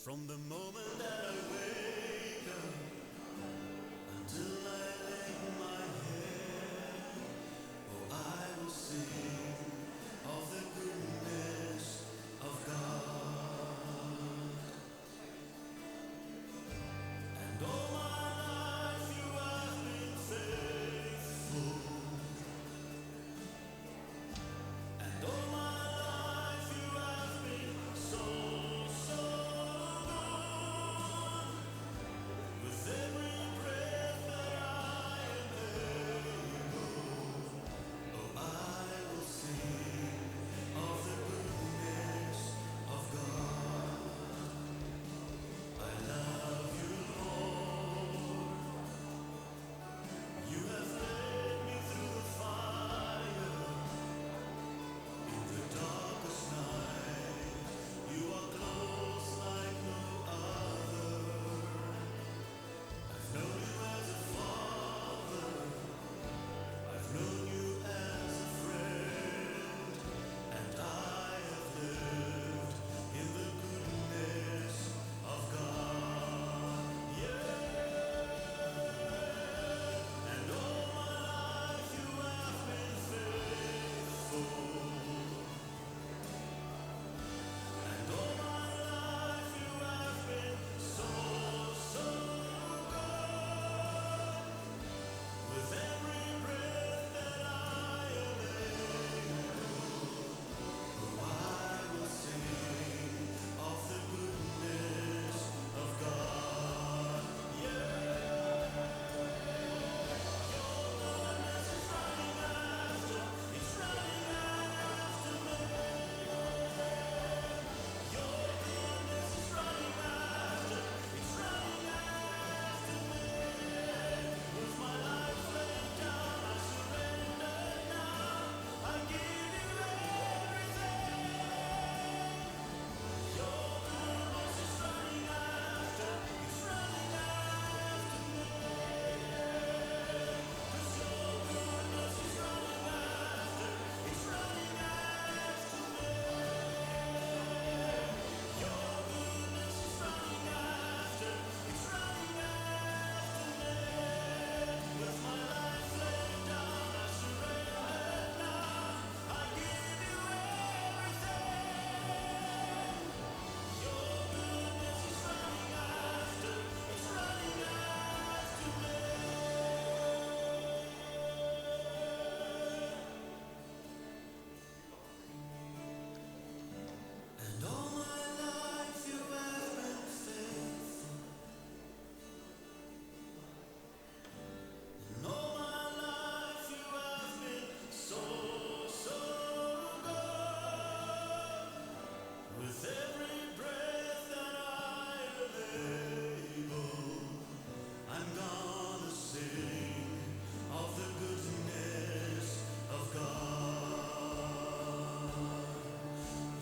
From the moment that I wake up until I lay my head, oh, I will sing of the goodness of God. And all my life you have been faithful, and all my life you have been so good. With every breath that I am able, oh, I will sing of the goodness of God. I love you, Lord. You have led me through the fire, in the darkest night. You are close like no other. I've known you as a father, I've known you as a friend, and I have lived in the goodness of God. Yeah, and all my life you have been faithful, and all my life you have been so good. With every breath that I am able, oh, I will sing of the goodness of God. Yeah, your goodness is running after, it's running after me. Your goodness is running after, it's running after me. With my life laid down, I surrender now. I give you everything. Your goodness is running after, it's running after me. 'Cause your goodness is running after, it's running after me. Your goodness is running after, it's running after me. With my life laid down, I surrender now. I give you everything. Your goodness is running after, it's running after me. And all my life you have been faithful. And all my life you have been so good. With every breath that I am able, I'm gonna sing of the goodness of God.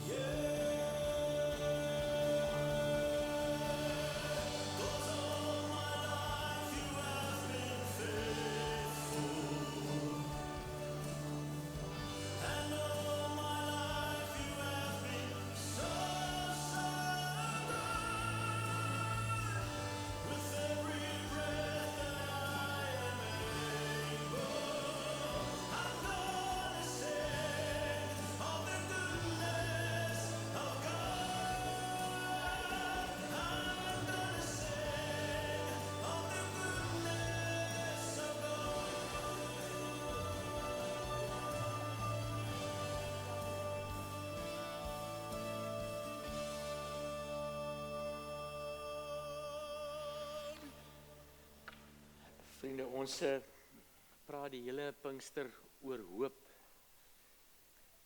Yeah, 'cause all my life you have been faithful, and all my life you have been so good. With every breath that I am able, I'm gonna sing of the goodness of God. I'm gonna sing of the goodness of God. Vriende, ons praat die hele Pinkster oor hoop.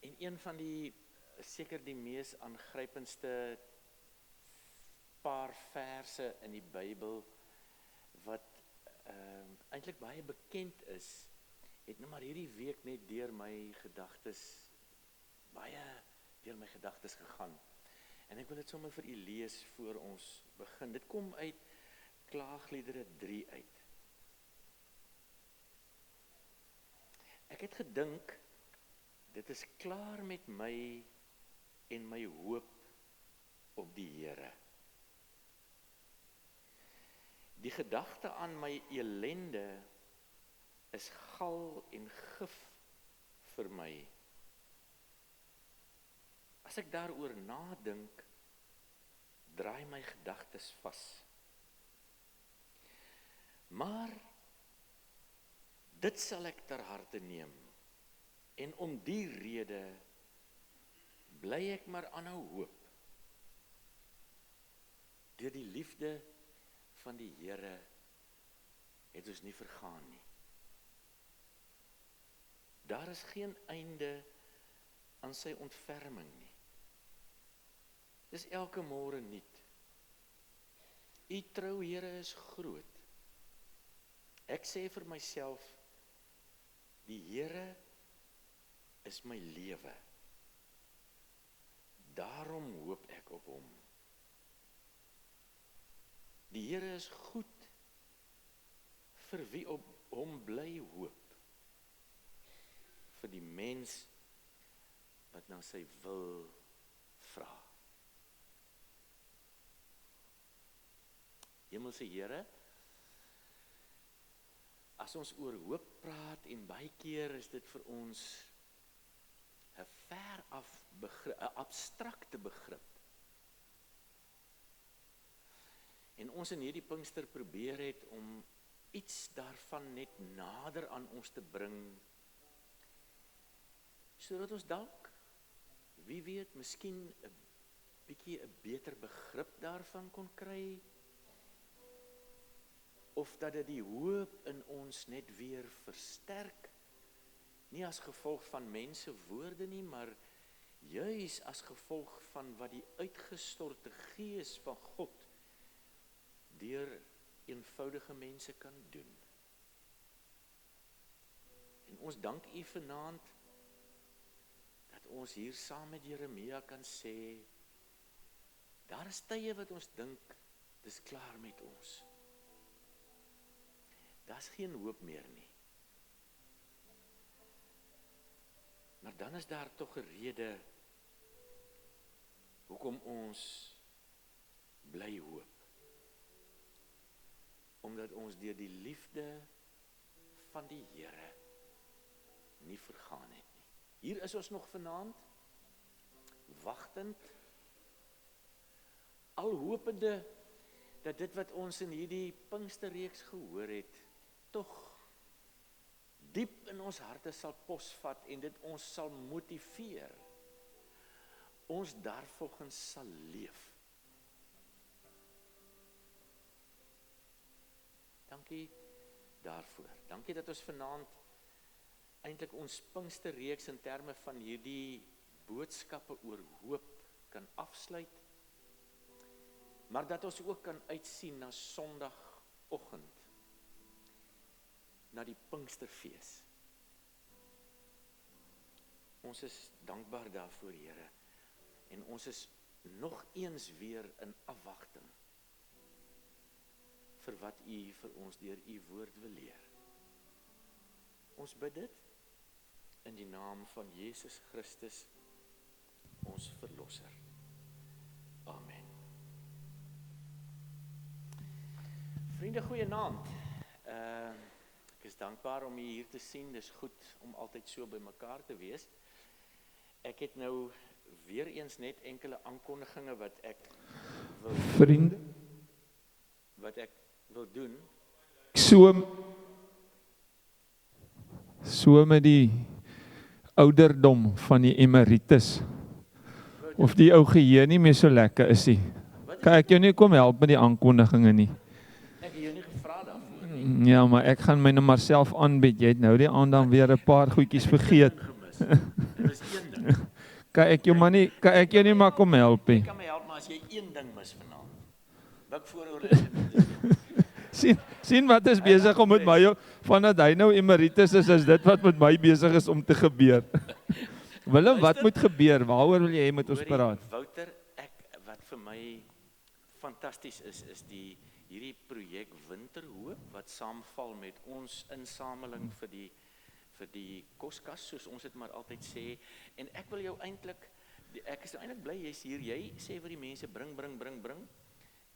En een van die seker die mees aangrypendste paar verse in die Bybel wat eintlik baie bekend is, het nou maar hierdie week net deur my gedagtes gegaan. En ek wil dit sommer vir u lees voor ons begin. Dit kom uit Klaagliedere 3 uit. Ek het gedink, dit is klaar met my en my hoop op die Here. Die gedagte aan my elende is gal en gif vir my. As ek daaroor nadink, draai my gedagtes vas. Maar dit sal ek ter harte neem. En om die rede bly ek maar aanhou hoop. Deur die liefde van die Here het ons nie vergaan nie. Daar is geen einde aan sy ontferming nie. Dis elke môre nuut. U trou Here is groot. Ek sê vir myself, die Here is my lewe. Daarom hoop ek op hom. Die Here is goed vir wie op hom bly hoop. Vir die mens wat na sy wil vra. Hemelse Here, as ons oor hoop praat en baie keer is dit vir ons 'n veraf begrip, 'n abstrakte begrip. En ons in hierdie Pinkster probeer het om iets daarvan net nader aan ons te bring, sodat ons dalk, wie weet, miskien 'n bietjie 'n beter begrip daarvan kon kry, of dat dit die hoop in ons net weer versterk, nie as gevolg van mense woorde nie, maar juis as gevolg van wat die uitgestorte Gees van God deur eenvoudige mense kan doen. En ons dank U vanaand dat ons hier saam met Jeremia kan sê, daar is tye wat ons dink, dis klaar met ons. Daar's geen hoop meer nie. Maar dan is daar tog 'n rede hoekom ons bly hoop. Omdat ons deur die liefde van die Here nie vergaan het nie. Hier is ons nog vanaand, wagtend, al hopende dat dit wat ons in hierdie Pinksterreeks gehoor het, tog diep in ons harte sal posvat en dit ons sal motiveer. Ons daarvolgens sal leef. Dankie daarvoor. Dankie dat ons vanaand eintlik ons Pinksterreeks in terme van hierdie boodskappe oor hoop kan afsluit, maar dat ons ook kan uitsien na Sondagoggend, na die Pinksterfees. Ons is dankbaar daarvoor, Here, en ons is nog eens weer in afwagting vir wat U vir ons deur U woord wil leer. Ons bid dit in die naam van Jesus Christus, ons Verlosser. Amen. Vriende, goeienaand. Ek is dankbaar om u hier te sien. Dis goed om altyd so by mekaar te wees. Ek het nou weer eens net enkele aankondigings wat ek wil Vriende, doen. So met die ouderdom van die emeritus, of die ou geheue nie meer so lekker is nie. Kan ek jou nie kom help met die aankondigings nie? Ek het jou nie gevra daarvoor nie. Ja, maar ek gaan my nou maar self aanbied. Jy het nou die aand dan weer 'n paar goedjies vergeet. Dit is een ding. Kan ek jou nie maar kom help nie? Jy kan my help, maar as jy een ding mis vanaand, wat vooroor is dit? Sien wat is besig om met my, vandat hy nou emeritus is dit wat met my besig is om te gebeur. Willem, wat moet gebeur? Waaroor wil jy met ons praat? Wouter, wat vir my fantasties is hierdie projek Winterhoop, wat saamval met ons insameling vir die koskas, soos ons dit maar altyd sê, en ek wil jou eintlik, ek is eintlik bly jy's hier, jy sê vir die mense, bring,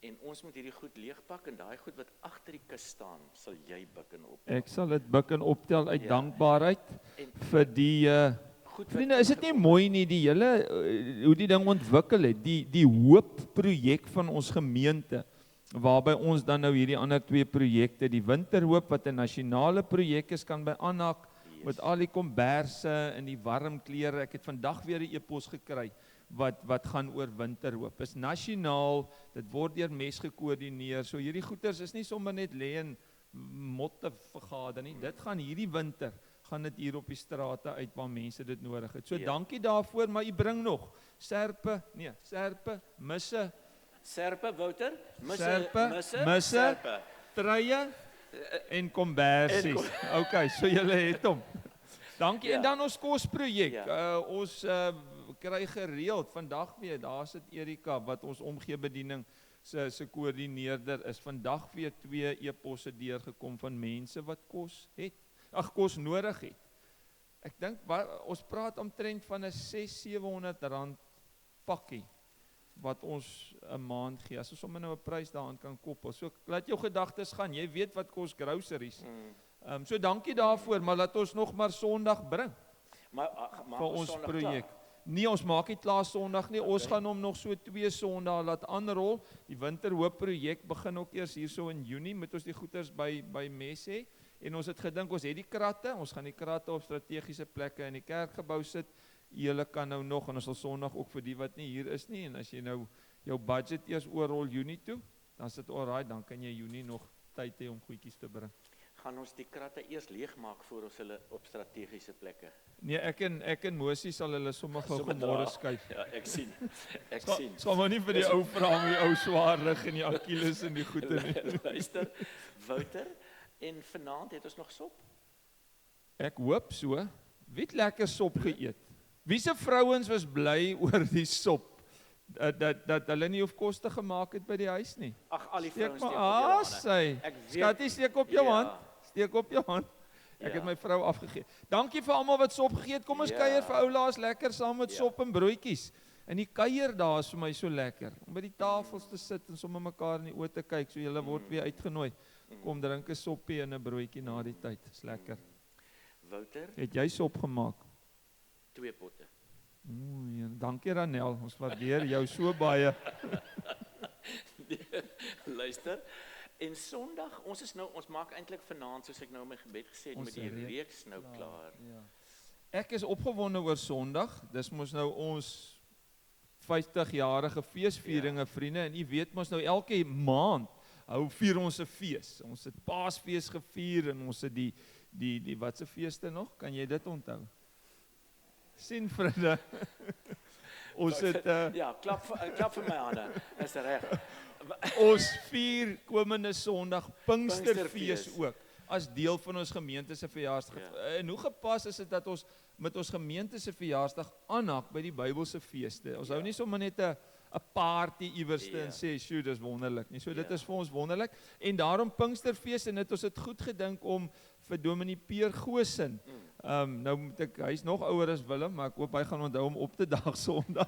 En ons moet hierdie goed leegpak en daai goed wat agter die kus staan, sal jy buk en op. Ek sal dit buk en optel uit Ja. dankbaarheid En vir die goed wat vriende, is dit nie ingekom mooi nie die hele hoe die ding ontwikkel het, die hoop projek van ons gemeente, waarby ons dan nou hierdie ander twee projekte, die Winterhoop wat 'n nasionale projek is, kan by aanhaak met al die komberse en die warm klere. Ek het vandag weer 'n e-pos gekry wat gaan oor Winterhoop. Is nasionaal, dit word deur MES gekoördineer. So hierdie goeters is nie sommer net lê en motte vergader nie. Dit gaan hierdie winter gaan dit hier op die strate uit waar mense dit nodig het. So Ja. dankie daarvoor, maar u bring nog serpe, misse, Serpe, Wouter, Serpe, misse, misse. serpe. treie en kombersies. Okay, so julle het hom. Dankie. Ja. En dan ons kosprojek. Ja. Ons kry gereeld vandag weer, daar sit Erika wat ons omgeebediening se koördineerder is. Vandag weer 2 e-posse deurgekom van mense wat kos nodig het. Ek dink ons praat omtrent van 'n 600-700 rand pakkie wat ons 'n maand gee. As ons sommer nou 'n prys daaraan kan koppel. So laat jou gedagtes gaan. Jy weet wat kos groceries. So dankie daarvoor, maar laat ons nog maar Sondag bring Maar vir ons projek. Nee, ons maak nie klaar Sondag nie. Ons gaan hom nog so 2 Sondae laat aanrol. Die Winterhoop projek begin ook eers hierso in Junie met ons die goeders by MES hê. En ons het gedink ons het die kratte, ons gaan die kratte op strategiese plekke in die kerkgebou sit. Julle kan nou nog en ons sal Sondag ook vir die wat nie hier is nie en as jy nou jou budget eers oorrol Junie toe, dan sit alright, dan kan jy Junie nog tyd hê om goedjies te bring. Gaan ons die kratte eers leegmaak voor ons hulle op strategiese plekke? Nee, ek en Mosie sal hulle sommer gou Sommer môre dra. skuif. Ja, ek sien. Ek Ska- sien. Skal maar nie vir die ou vra met die ou swaar rig en die Achilles en die goeie nie. Luister, Wouter, en vanaand het ons nog sop. Ek hoop so. Wie het lekker sop geëet? Wie se vrouens was bly oor die sop? Dat hulle nie hoef kos te gemaak het by die huis nie. Ag, al die Steek vrouens maar steek op julle hande. sy. Ek weet- Skatie, steek op jou Ja. hand. Steek op jou hand. Ek Ja. het my vrou afgegee. Dankie vir almal wat sop gegee het. Kom ons Ja. kuier vir oulaas lekker saam met Ja. sop en broodjies. En die kuier daar is vir my so lekker. Om by die tafels te sit en sommer mekaar in die oë te kyk. So julle word weer uitgenooi. Kom drink 'n soppie en 'n broodjie na die tyd. Dis lekker. Wouter, Het jy sop gemaak? 2 potte. Ja, dankie Ranel. Ons waardeer jou so baie. Luister. En Sondag, ons maak eintlik vanaand, soos ek nou in my gebed gesê het, Ons met die reeks reeks nou klaar. Ja. Ek is opgewonde oor Sondag. Dis mos nou ons 50-jarige feesvieringe, vriende, en u weet mos nou elke maand vier ons 'n fees. Ons het Paasfees gevier en ons het die watse feeste nog? Kan jy dit onthou? Sien vriende. Ons het Ja, klap vir my hande. Is reg. ons vier komende Sondag Pinksterfees Pinksterfees. ook as deel van ons gemeente se verjaarsdag. Ja. En hoe gepas is dit dat ons met ons gemeente se verjaarsdag aanhak by die Bybelse feeste. Ons hou nie sommer net 'n party iewerste en sê, "Sjoe, dis wonderlik nie." So dit is vir ons wonderlik en daarom Pinksterfees en dit ons het goed gedink om vir Dominee Peer Goosen. Nou moet hy's nog ouer as Willem, maar ek hoop hy gaan onthou om op te dag Sondag.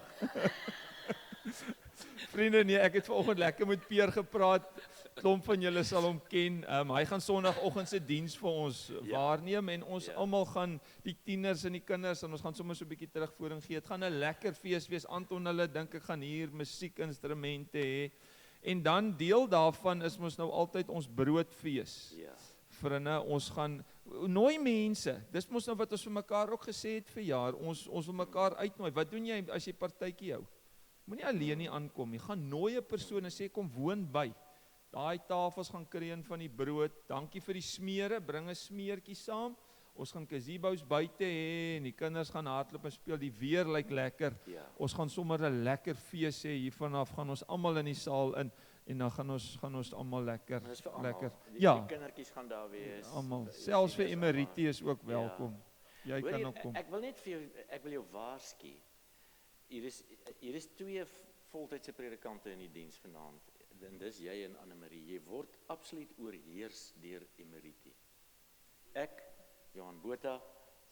Vriende, nee, ek het vanoggend lekker met Peer gepraat. Klomp van julle sal hom ken. Hy gaan Sondagoggend se diens vir ons waarneem en ons almal gaan die tieners en die kinders en ons gaan sommer so 'n bietjie terugvoering gee. Dit gaan 'n lekker fees wees. Anton hulle dink ek gaan hier musiekinstrumente hê. En dan deel daarvan is mos nou altyd ons broodfees. Ja. Vriende, ons gaan nooi mense. Dis mos nou wat ons vir mekaar ook gesê het vir jaar. Ons wil mekaar uitnooi. Wat doen jy as jy partytjie hou? Moenie alleen nie aankom nie. Gaan nooi 'n persoon en sê kom woon by. Daai tafels gaan kreun van die brood. Dankie vir die smere. Bring 'n smeertjie saam. Ons gaan gazebos buite hê en die kinders gaan hardloop en speel. Die weer lyk lekker. Ja. Ons gaan sommer 'n lekker fees hê hiervan af. Gaan ons almal in die saal in en dan gaan ons almal lekker Dis vir almal. lekker. Die Ja, kindertjies gaan daar wees. almal. Die Selfs vir seniors Emeriti is ook Ja. welkom. Jy Hoor kan jy, ook kom. Ek wil net vir jou, ek wil jou waarsku. Hier is 2 voltydse predikante in die diens vanaand. En dis jy en Anne-Marie. Jy word absoluut oorheers deur Emeriti. Ek, Johan Botha,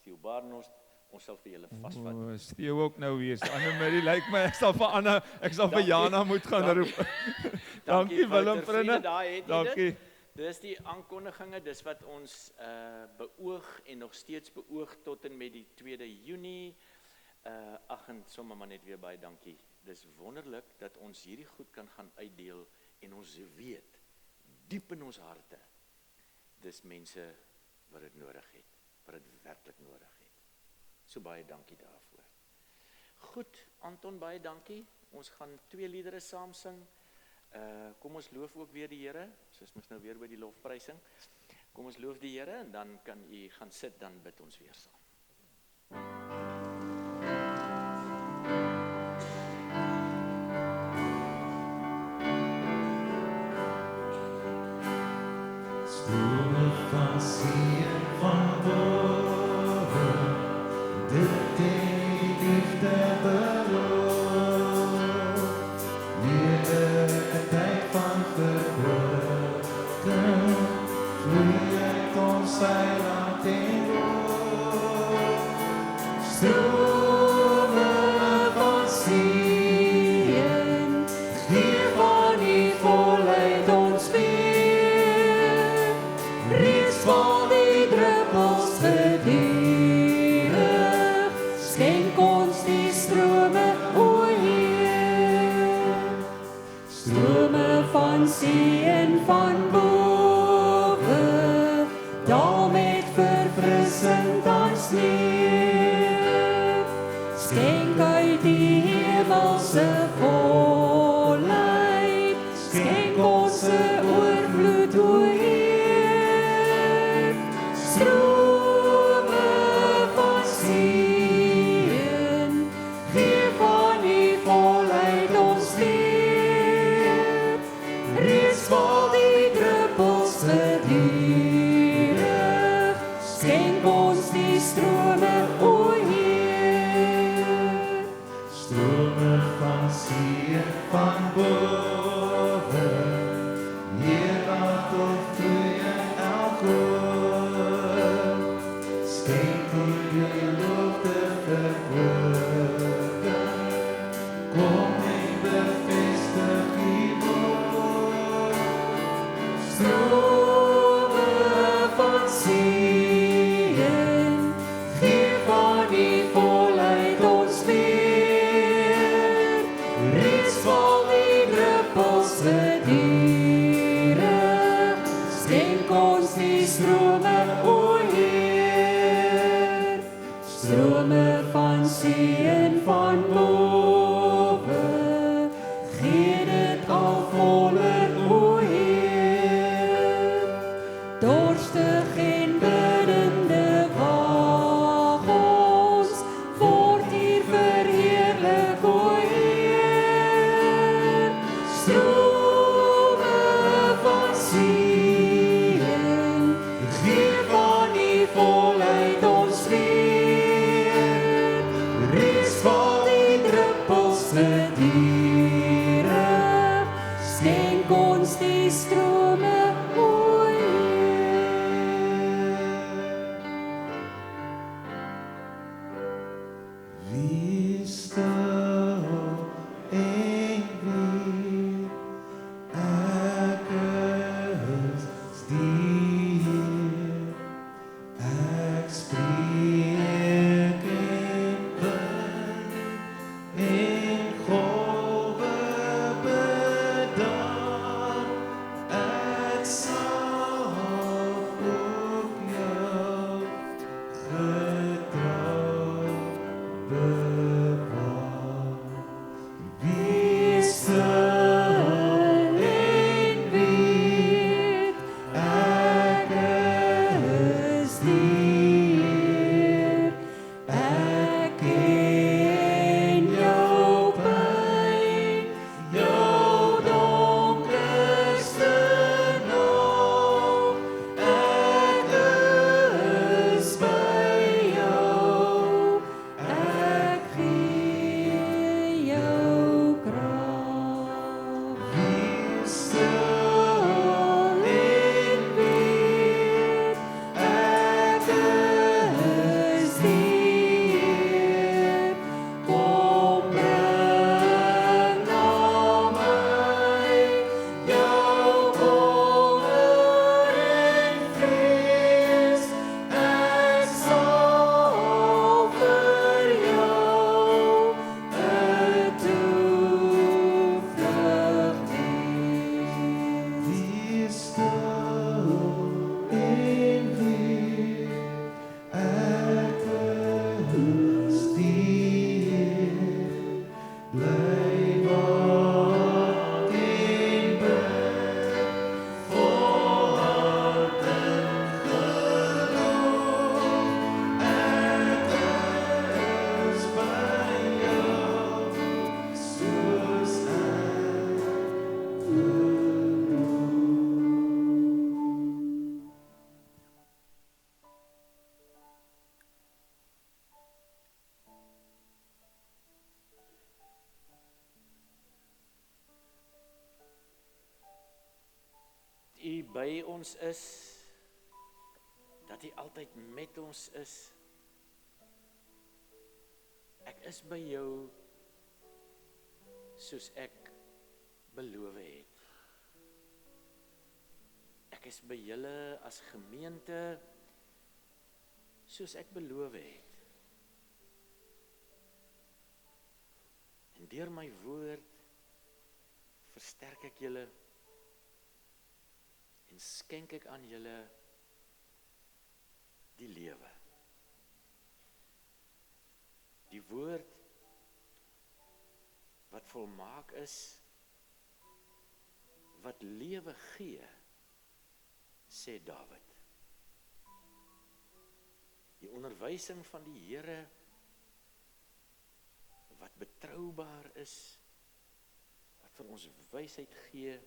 Siel Barnard, Ons sal vir julle vasvat. Steeu ook nou weer. Anne-Marie lyk my ek sal vir Jana moet gaan roep. Dankie Willem vriende. Dankie. Dis die aankondiginge, dis wat ons beoog en nog steeds beoog tot en met die 2de Junie. Ag en sommer maar net weer baie dankie. Dis wonderlik dat ons hierdie goed kan gaan uitdeel en ons weet diep in ons harte dis mense wat dit nodig het, wat dit werklik nodig het. So baie dankie daarvoor. Goed, Anton, baie dankie. Ons gaan 2 liedere saam sing. Kom ons loof ook weer die Here. Soos mos nou weer by die lofprysing. Kom ons loof die Here en dan kan u gaan sit, dan bid ons weer saam. Strome van seën van boven, dit het die liefde beloof. Weer 'n tyd van verkwikking, vloei uit ons eiland en lof. Strome van seën, gee van die volheid ons weer. Reeds val die druppels gedurig, skenk ons die strome, o Heer. Strome van seën van boven, daal met verfrissing dans neer. Skenk uit die hemelse volheid, skenk ons 'n oorvloed, o Heer. Strome van seën, gee van die volheid ons weer. Reeds val die druppels gedurig, skenk ons die strome, o Heer. Strome van seën van boven, Heer, laat ons vloei in elke oor. Skenk ons die belofte verkwikking, kom en bevestig die woord. Strome van seën, gee van die volheid ons weer. Reeds val die druppels gedurig, skenk ons die strome, o Heer. Strome van seën van boven, gee dit al voller, o Heer. Dorstig en biddende wag ons, word hier verheerlik, o Heer. Strome van seën, gee van die volheid ons weer. Reeds val die druppels gedurig, skenk ons die strome, o Heer. Wie stil en wie ek is die Heer. Ek spreek en bid en golwe bedaan. Ek sal op jou getrou bid. by ons is, dat hy altyd met ons is. Ek is by jou soos ek beloof het. Ek is by julle as gemeente soos ek beloof het. En deur my woord versterk ek julle en skenk ek aan julle die lewe. Die woord wat volmaak is, wat lewe gee, sê Dawid. Die onderwysing van die Here wat betroubaar is, wat vir ons wysheid gee,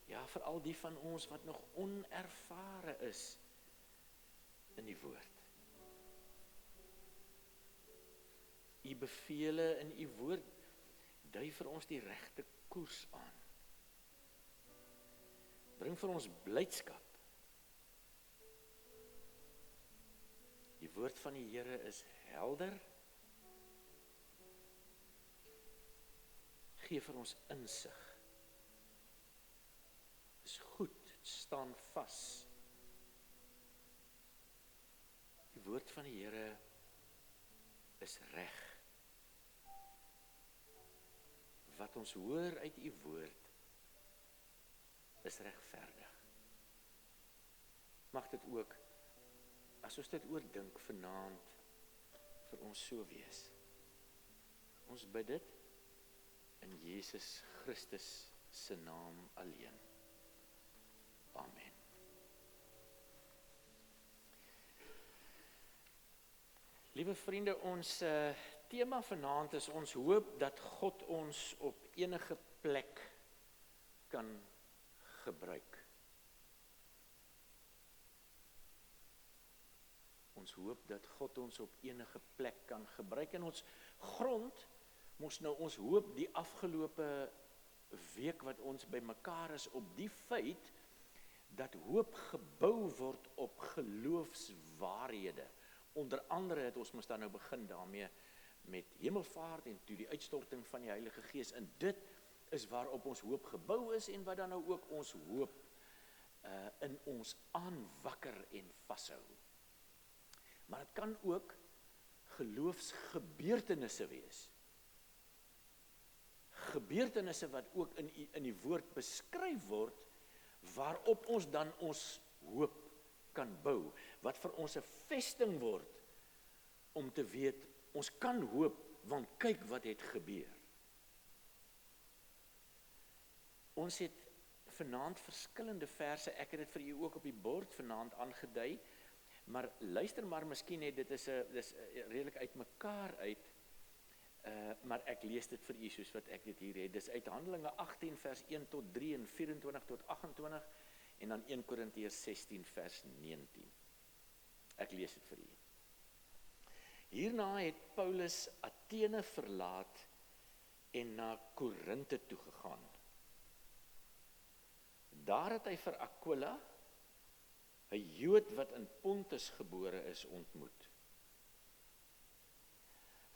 ja, vir al die van ons wat nog onervare is in die woord. U bevele in u woord dui vir ons die regte koers aan. Bring vir ons blydskap. Die woord van die Here is helder. Gee vir ons insig. Is goed, het staan vas. Die woord van die Here is reg. Wat ons hoor uit u woord is regverdig. Mag dit ook, as ons dit oordink vanaand, vir ons so wees. Ons bid dit in Jesus Christus se naam alleen. Amen. Liewe vriende, ons tema vanaand is ons hoop dat God ons op enige plek kan gebruik. Ons hoop dat God ons op enige plek kan gebruik. En ons grond moes nou ons hoop die afgelope week wat ons by mekaar is op die feit dat hoop gebou word op geloofswaarhede. Onder andere het ons mos dan nou begin daarmee met hemelvaart en toe die uitstorting van die Heilige Gees. En dit is waarop ons hoop gebou is en wat dan nou ook ons hoop in ons aanwakker en vashou. Maar dit kan ook geloofsgebeurtenisse wees. Gebeurtenisse wat ook in die woord beskryf word, waarop ons dan ons hoop kan bou, wat vir ons 'n vesting word, om te weet, ons kan hoop, want kyk wat het gebeur. Ons het vanaand verskillende verse, ek het dit vir u ook op die bord vanaand aangedui, maar luister maar, miskien net, dit is redelik uit mekaar uit, maar ek lees dit vir u soos wat ek dit hier het. Dis uit Handelinge 18 vers 1 tot 3 en 24 tot 28 en dan 1 Korintiërs 16 vers 19. Ek lees dit vir u. Hierna het Paulus Athene verlaat en na Korinthe toe gegaan. Daar het hy vir Aquila, 'n Jood wat in Pontus gebore is, ontmoet.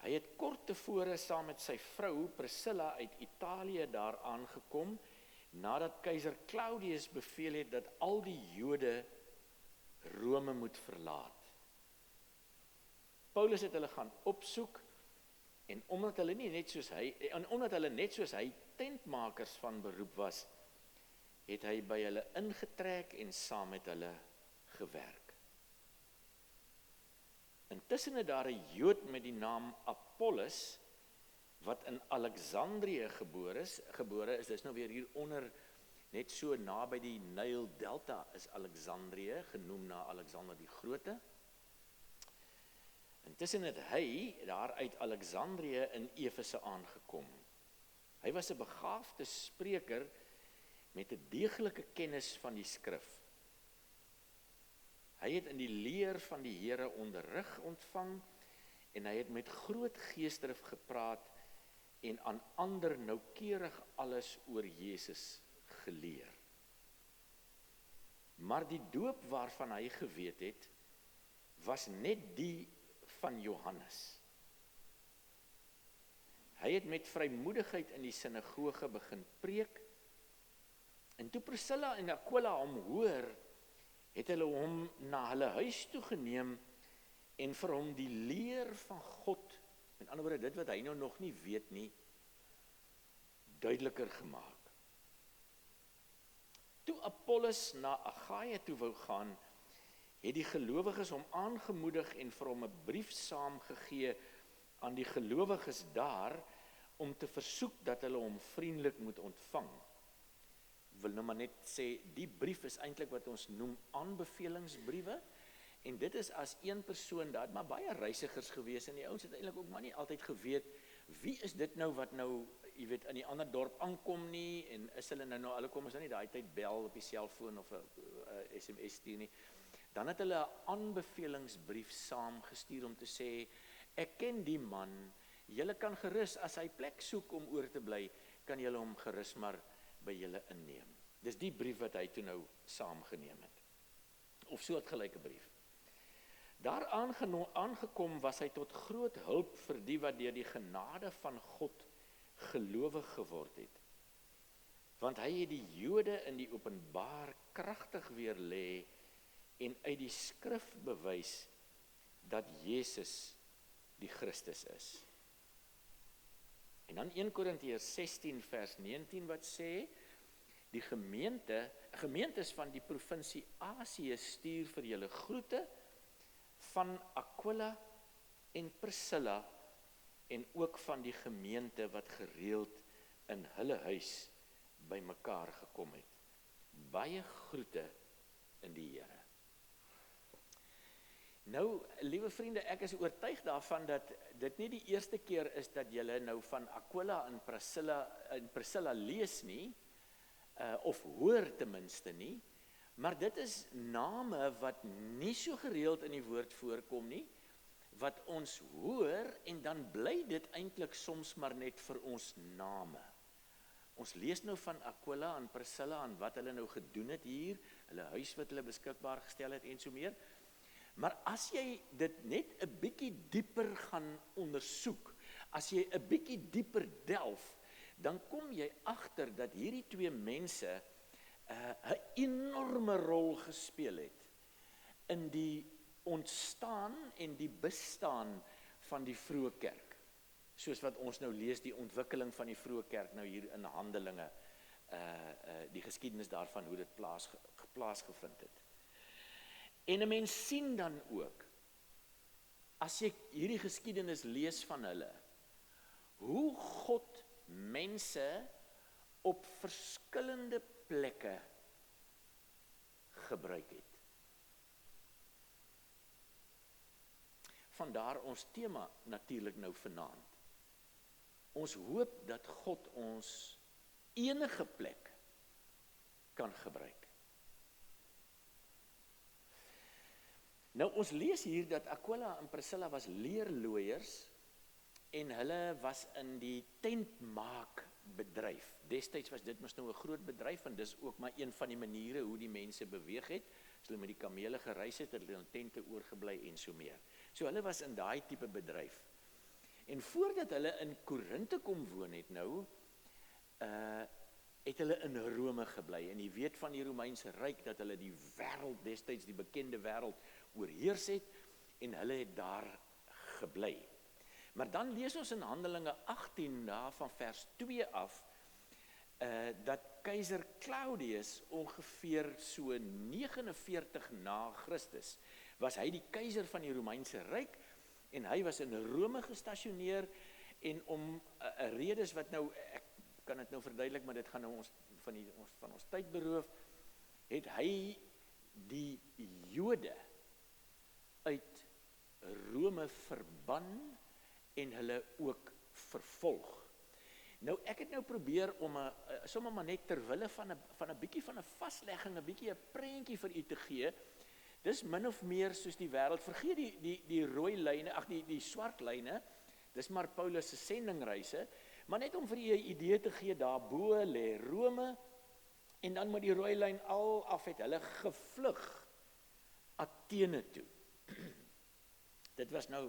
Hy het kort tevore saam met sy vrou Priscilla uit Italië daar aangekom, nadat keiser Claudius beveel het dat al die Jode Rome moet verlaat. Paulus het hulle gaan opsoek, en omdat hulle net soos hy tentmakers van beroep was, het hy by hulle ingetrek en saam met hulle gewerk. Intussen het daar 'n Jood met die naam Apollos, wat in Alexandrië gebore is, dis nou weer hier onder, net so naby die Nyl Delta is Alexandrië, genoem na Alexander die Grote. Intussen het hy daar uit Alexandrië in Efese aangekom. Hy was 'n begaafde spreker met 'n deeglike kennis van die skrif. Hy het in die leer van die Here onderrig ontvang en hy het met groot geesdrif gepraat en aan ander noukeurig alles oor Jesus geleer. Maar die doop waarvan hy geweet het, was net die van Johannes. Hy het met vrymoedigheid in die sinagoge begin preek, en toe Priscilla en Aquila hom hoor, het hulle hom na hulle huis toe geneem en vir hom die leer van God, met ander woorde dit wat hy nou nog nie weet nie, duideliker gemaak. Toe Apollos na Agaia toe wou gaan, het die gelowiges hom aangemoedig en vir hom 'n brief saamgegee aan die gelowiges daar, om te versoek dat hulle hom vriendelik moet ontvang. Ek wil nou maar net sê, die brief is eintlik wat ons noem aanbevelingsbriewe, en dit is as een persoon, daar het maar baie reisigers gewees, en die ouens het eintlik ook maar nie altyd geweet, wie is dit nou wat nou, jy weet, in die ander dorp aankom nie, en is hulle hulle kom ons nou nie daai tyd bel op die selfoon of 'n SMS stuur nie, dan het hulle 'n aanbevelingsbrief saamgestuur om te sê, ek ken die man, julle kan gerus, as hy plek soek om oor te bly, kan julle hom gerus maar by julle inneem. Dis die brief wat hy toe nou saamgeneem het. Of soortgelyke brief. Daar aangekom was hy tot groot hulp vir die wat deur die genade van God gelowig geword het. Want hy het die Jode in die openbaar kragtig weerlê en uit die skrif bewys dat Jesus die Christus is. En dan 1 Korintiërs 16 vers 19 wat sê, die gemeentes van die provinsie Asië stuur vir julle groete van Aquila en Priscilla en ook van die gemeente wat gereeld in hulle huis by mekaar gekom het. Baie groete in die Here. Nou, liewe vriende, ek is oortuig daarvan dat dit nie die eerste keer is dat julle nou van Aquila en Priscilla lees nie, of hoor ten minste nie, maar dit is name wat nie so gereeld in die woord voorkom nie, wat ons hoor en dan bly dit eintlik soms maar net vir ons name. Ons lees nou van Aquila en Priscilla en wat hulle nou gedoen het hier, hulle huis wat hulle beskikbaar gestel het en so meer. Maar as jy dit net 'n bietjie dieper gaan ondersoek, as jy 'n bietjie dieper delf, dan kom jy agter dat hierdie twee mense 'n enorme rol gespeel het in die ontstaan en die bestaan van die vroeë kerk. Soos wat ons nou lees, die ontwikkeling van die vroeë kerk nou hier in Handelinge, die geskiedenis daarvan, hoe dit plaasgevind het. En 'n mens sien dan ook, as jy hierdie geskiedenis lees van hulle, hoe God mense op verskillende plekke gebruik het. Vandaar ons tema natuurlik nou vanaand. Ons hoop dat God ons enige plek kan gebruik. Nou ons lees hier dat Aquila en Priscilla was leerlooiers en hulle was in die tentmaak bedryf. Destyds was dit mos nou 'n groot bedryf en dis ook maar een van die maniere hoe die mense beweeg het. As hulle met die kamele gereis het, het hulle in tente oorgebly en so meer. So hulle was in daai tipe bedryf. En voordat hulle in Korinthe kom woon het nou, het hulle in Rome gebly. En jy weet van die Romeinse ryk dat hulle die wêreld destyds, die bekende wêreld oorheers het en hulle het daar gebly. Maar dan lees ons in Handelinge 18 daar van vers 2 af, dat keiser Claudius ongeveer so 49 na Christus, was hy die keiser van die Romeinse ryk, en hy was in Rome gestasioneer, en om redes wat nou, ek kan dit nou verduidelik, maar dit gaan nou ons van ons tyd beroof, het hy die Jode uit Rome verban en hulle ook vervolg. Nou ek het nou probeer om sommer maar net terwille van 'n bietjie van 'n vaslegging, 'n bietjie 'n prentjie vir u te gee. Dis min of meer soos die wêreld. Vergeet die rooi lyne, die swart lyne. Dis maar Paulus se sendingreise, maar net om vir u 'n idee te gee, daarbo lê Rome En dan met die rooi lyn al af het hulle gevlug Athene toe. Dit was nou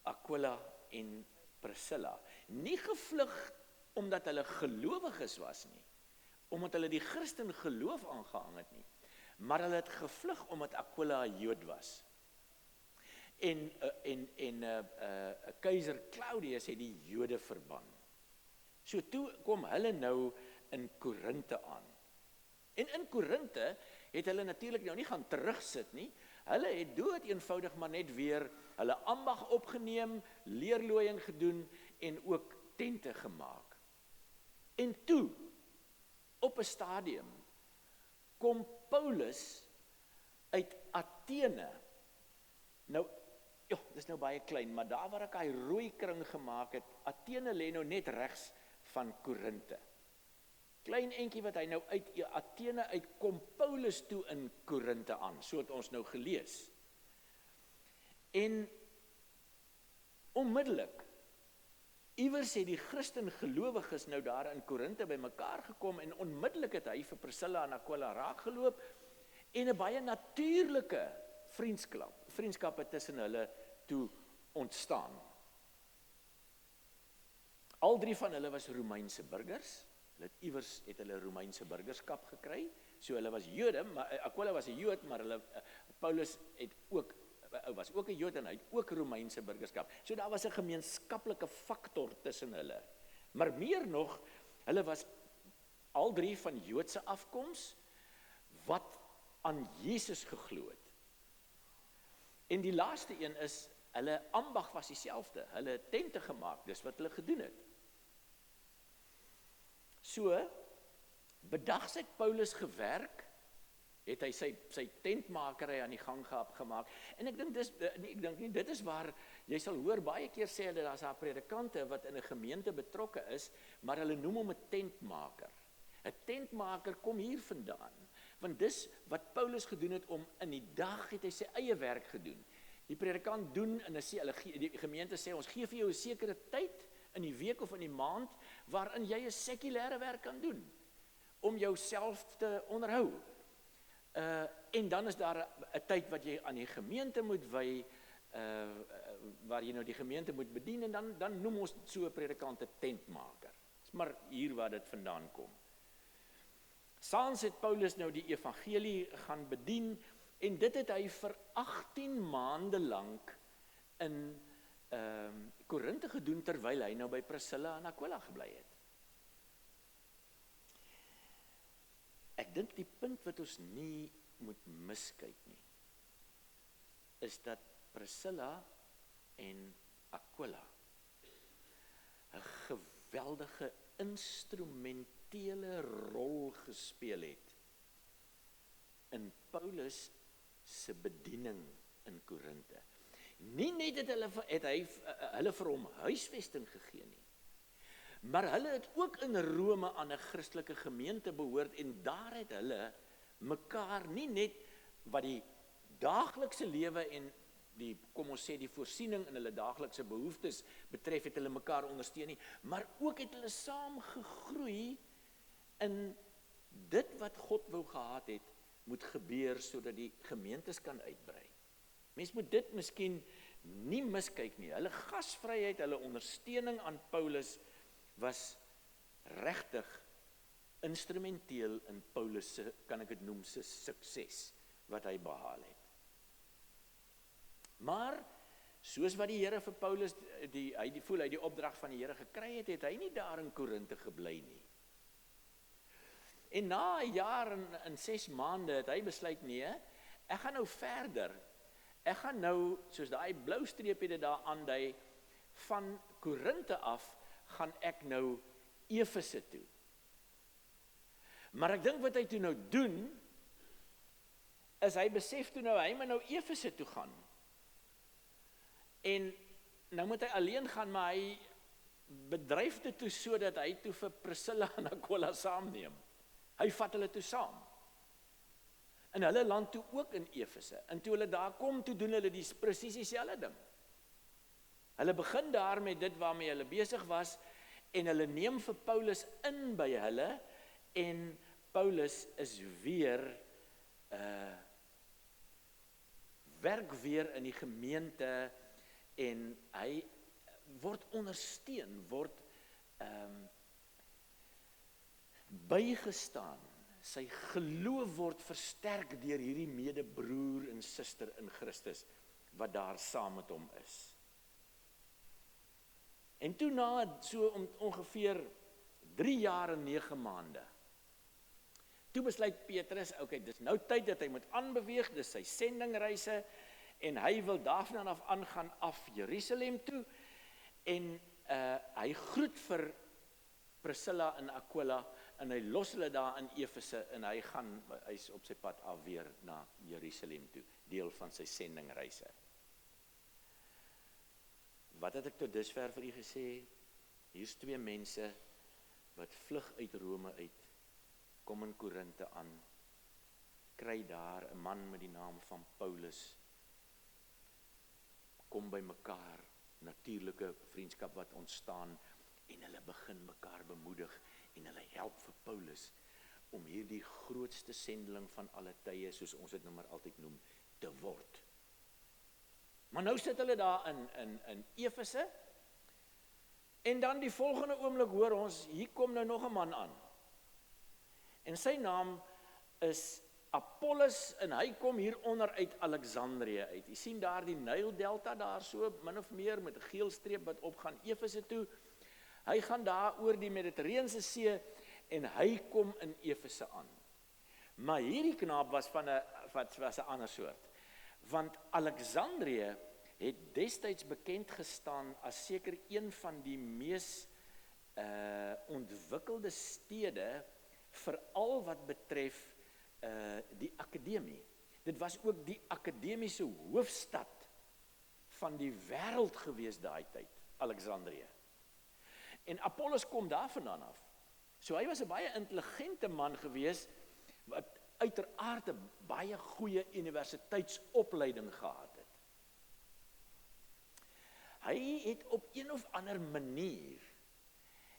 Aquila en Priscilla. Nie gevlug omdat hulle gelowiges was nie, omdat hulle die Christen geloof aangehang het nie, maar hulle het gevlug omdat Aquila 'n Jood was. En keiser Claudius het die Jode verban. So toe kom hulle nou in Korinthe aan. En in Korinthe het hulle natuurlik nou nie gaan terugsit nie. Hulle het dood eenvoudig maar net weer hulle ambag opgeneem, leerlooiing gedoen en ook tente gemaak. En toe, op 'n stadium, kom Paulus uit Athene. Nou, dis nou baie klein, maar daar waar ek hy rooi kring gemaak het, Athene lê nou net regs van Korinthe. Klein entjie wat hy nou uit Athene uitkom, Paulus toe in Korinthe aan, so het ons nou gelees. En onmiddellik, iewers het die Christen gelowiges nou daar in Korinthe bymekaar gekom en onmiddellik het hy vir Priscilla en Aquila raakgeloop en 'n baie natuurlike vriendskappe tussen hulle toe ontstaan. Al drie van hulle was Romeinse burgers. Iewers het hulle Romeinse burgerskap gekry. So hulle was Jode, maar Aquila was 'n Jood, maar Paulus was ook 'n Jood en hy het ook Romeinse burgerskap. So daar was 'n gemeenskaplike faktor tussen hulle. Maar meer nog, hulle was al drie van Joodse afkoms wat aan Jesus geglo het. En die laaste een is, hulle ambag was dieselfde. Hulle het tente gemaak, dis wat hulle gedoen het. So, bedags het Paulus gewerk, het hy sy tentmakerry aan die gang gemaak. En ek dink dit is waar, jy sal hoor, baie keer sê hulle, daar's daar predikante wat in 'n gemeente betrokke is, maar hulle noem hom 'n tentmaker. 'n Tentmaker kom hier vandaan, want dis wat Paulus gedoen het om in die dag het hy sy eie werk gedoen. Die predikant doen, en die gemeente sê, ons gee vir jou 'n sekere tyd, in die week of in die maand, waarin jy 'n sekulêre werk kan doen, om jouself te onderhou. En dan is daar 'n tyd wat jy aan die gemeente moet wy, waar jy nou die gemeente moet bedien, en dan noem ons so 'n predikant 'n tentmaker. Dis maar hier waar dit vandaan kom. Saans het Paulus nou die evangelie gaan bedien, en dit het hy vir 18 maande lank in Korinthe gedoen, terwyl hy nou by Priscilla en Aquila gebly het. Ek dink die punt wat ons nie moet miskyk nie, is dat Priscilla en Aquila 'n geweldige instrumentele rol gespeel het in Paulus se bediening in Korinthe. Nie net het hy hulle vir hom huisvesting gegee nie, maar hulle het ook in Rome aan 'n Christelike gemeente behoort, en daar het hulle mekaar nie net wat die daaglikse lewe en kom ons sê die voorsiening in hulle daaglikse behoeftes betref, het hulle mekaar ondersteun nie, maar ook het hulle saam gegroei in dit wat God wou gehad het, moet gebeur sodat die gemeentes kan uitbrei. Mens moet dit miskien nie miskyk nie. Hulle gasvryheid, hulle ondersteuning aan Paulus was regtig instrumenteel in Paulus se, kan ek dit noem, se sukses wat hy behaal het. Maar soos wat die Here vir Paulus hy voel hy die opdrag van die Here gekry het, het hy nie daar in Korinthe gebly nie. En na 'n jaar en 6 maande het hy besluit, nee, ek gaan nou verder. Ek gaan nou, soos daai blou streepie dit daar aandui, van Korinthe af gaan ek nou Efese toe. Maar ek dink wat hy toe nou doen, is hy besef toe nou, hy moet nou Efese toe gaan. En nou moet hy alleen gaan, maar hy bedryf dit toe sodat hy toe vir Priscilla en Aquila saamneem. Hy vat hulle toe saam. En hulle land toe ook in Efese. En toe hulle daar kom, toe doen hulle presies dieselfde ding. Hulle begin daar met dit waarmee hulle besig was, en hulle neem vir Paulus in by hulle, en Paulus is weer werk weer in die gemeente en hy word ondersteun, word bygestaan. Sy geloof word versterk deur hierdie medebroer en suster in Christus wat daar saam met hom is. En toe na so ongeveer 3 jaar en 9 maande, toe besluit Petrus, dis nou tyd dat hy moet aanbeweeg, dis sy sendingreise, en hy wil daarvan af aangaan af Jerusalem toe, en hy groet vir Priscilla en Aquila, en hy los hulle daar in Efese, en hy's op sy pad af weer na Jerusalem toe, deel van sy sendingreise. Wat het ek tot dusver vir u gesê? Hier's 2 mense, wat vlug uit Rome uit, kom in Korinthe aan, kry daar 'n man met die naam van Paulus, kom by mekaar, natuurlike vriendskap wat ontstaan, en hulle begin mekaar bemoedig, en hulle help vir Paulus, om hierdie grootste sendeling van alle tye, soos ons dit nou maar altyd noem, te word. Maar nou sit hulle daar in Efese, en dan die volgende oomblik hoor ons, hier kom nou nog 'n man aan. En sy naam is Apollos, en hy kom hieronder uit Alexandrië uit. Jy sien daar die Nyldelta daar so, min of meer, met 'n geel streep wat opgaan Efese toe. Hy gaan daar oor die Mediterrane See, en hy kom in Efese aan. Maar hierdie knaap was was 'n ander soort. Want Alexandrië het destyds bekend gestaan as seker een van die mees ontwikkelde stede, veral wat betref die akademie. Dit was ook die akademiese hoofstad van die wêreld gewees daai tyd, Alexandrië. En Apollos kom daarvandaan af. So hy was 'n baie intelligente man gewees, wat uiteraard 'n baie goeie universiteitsopleiding gehad het. Hy het op een of ander manier,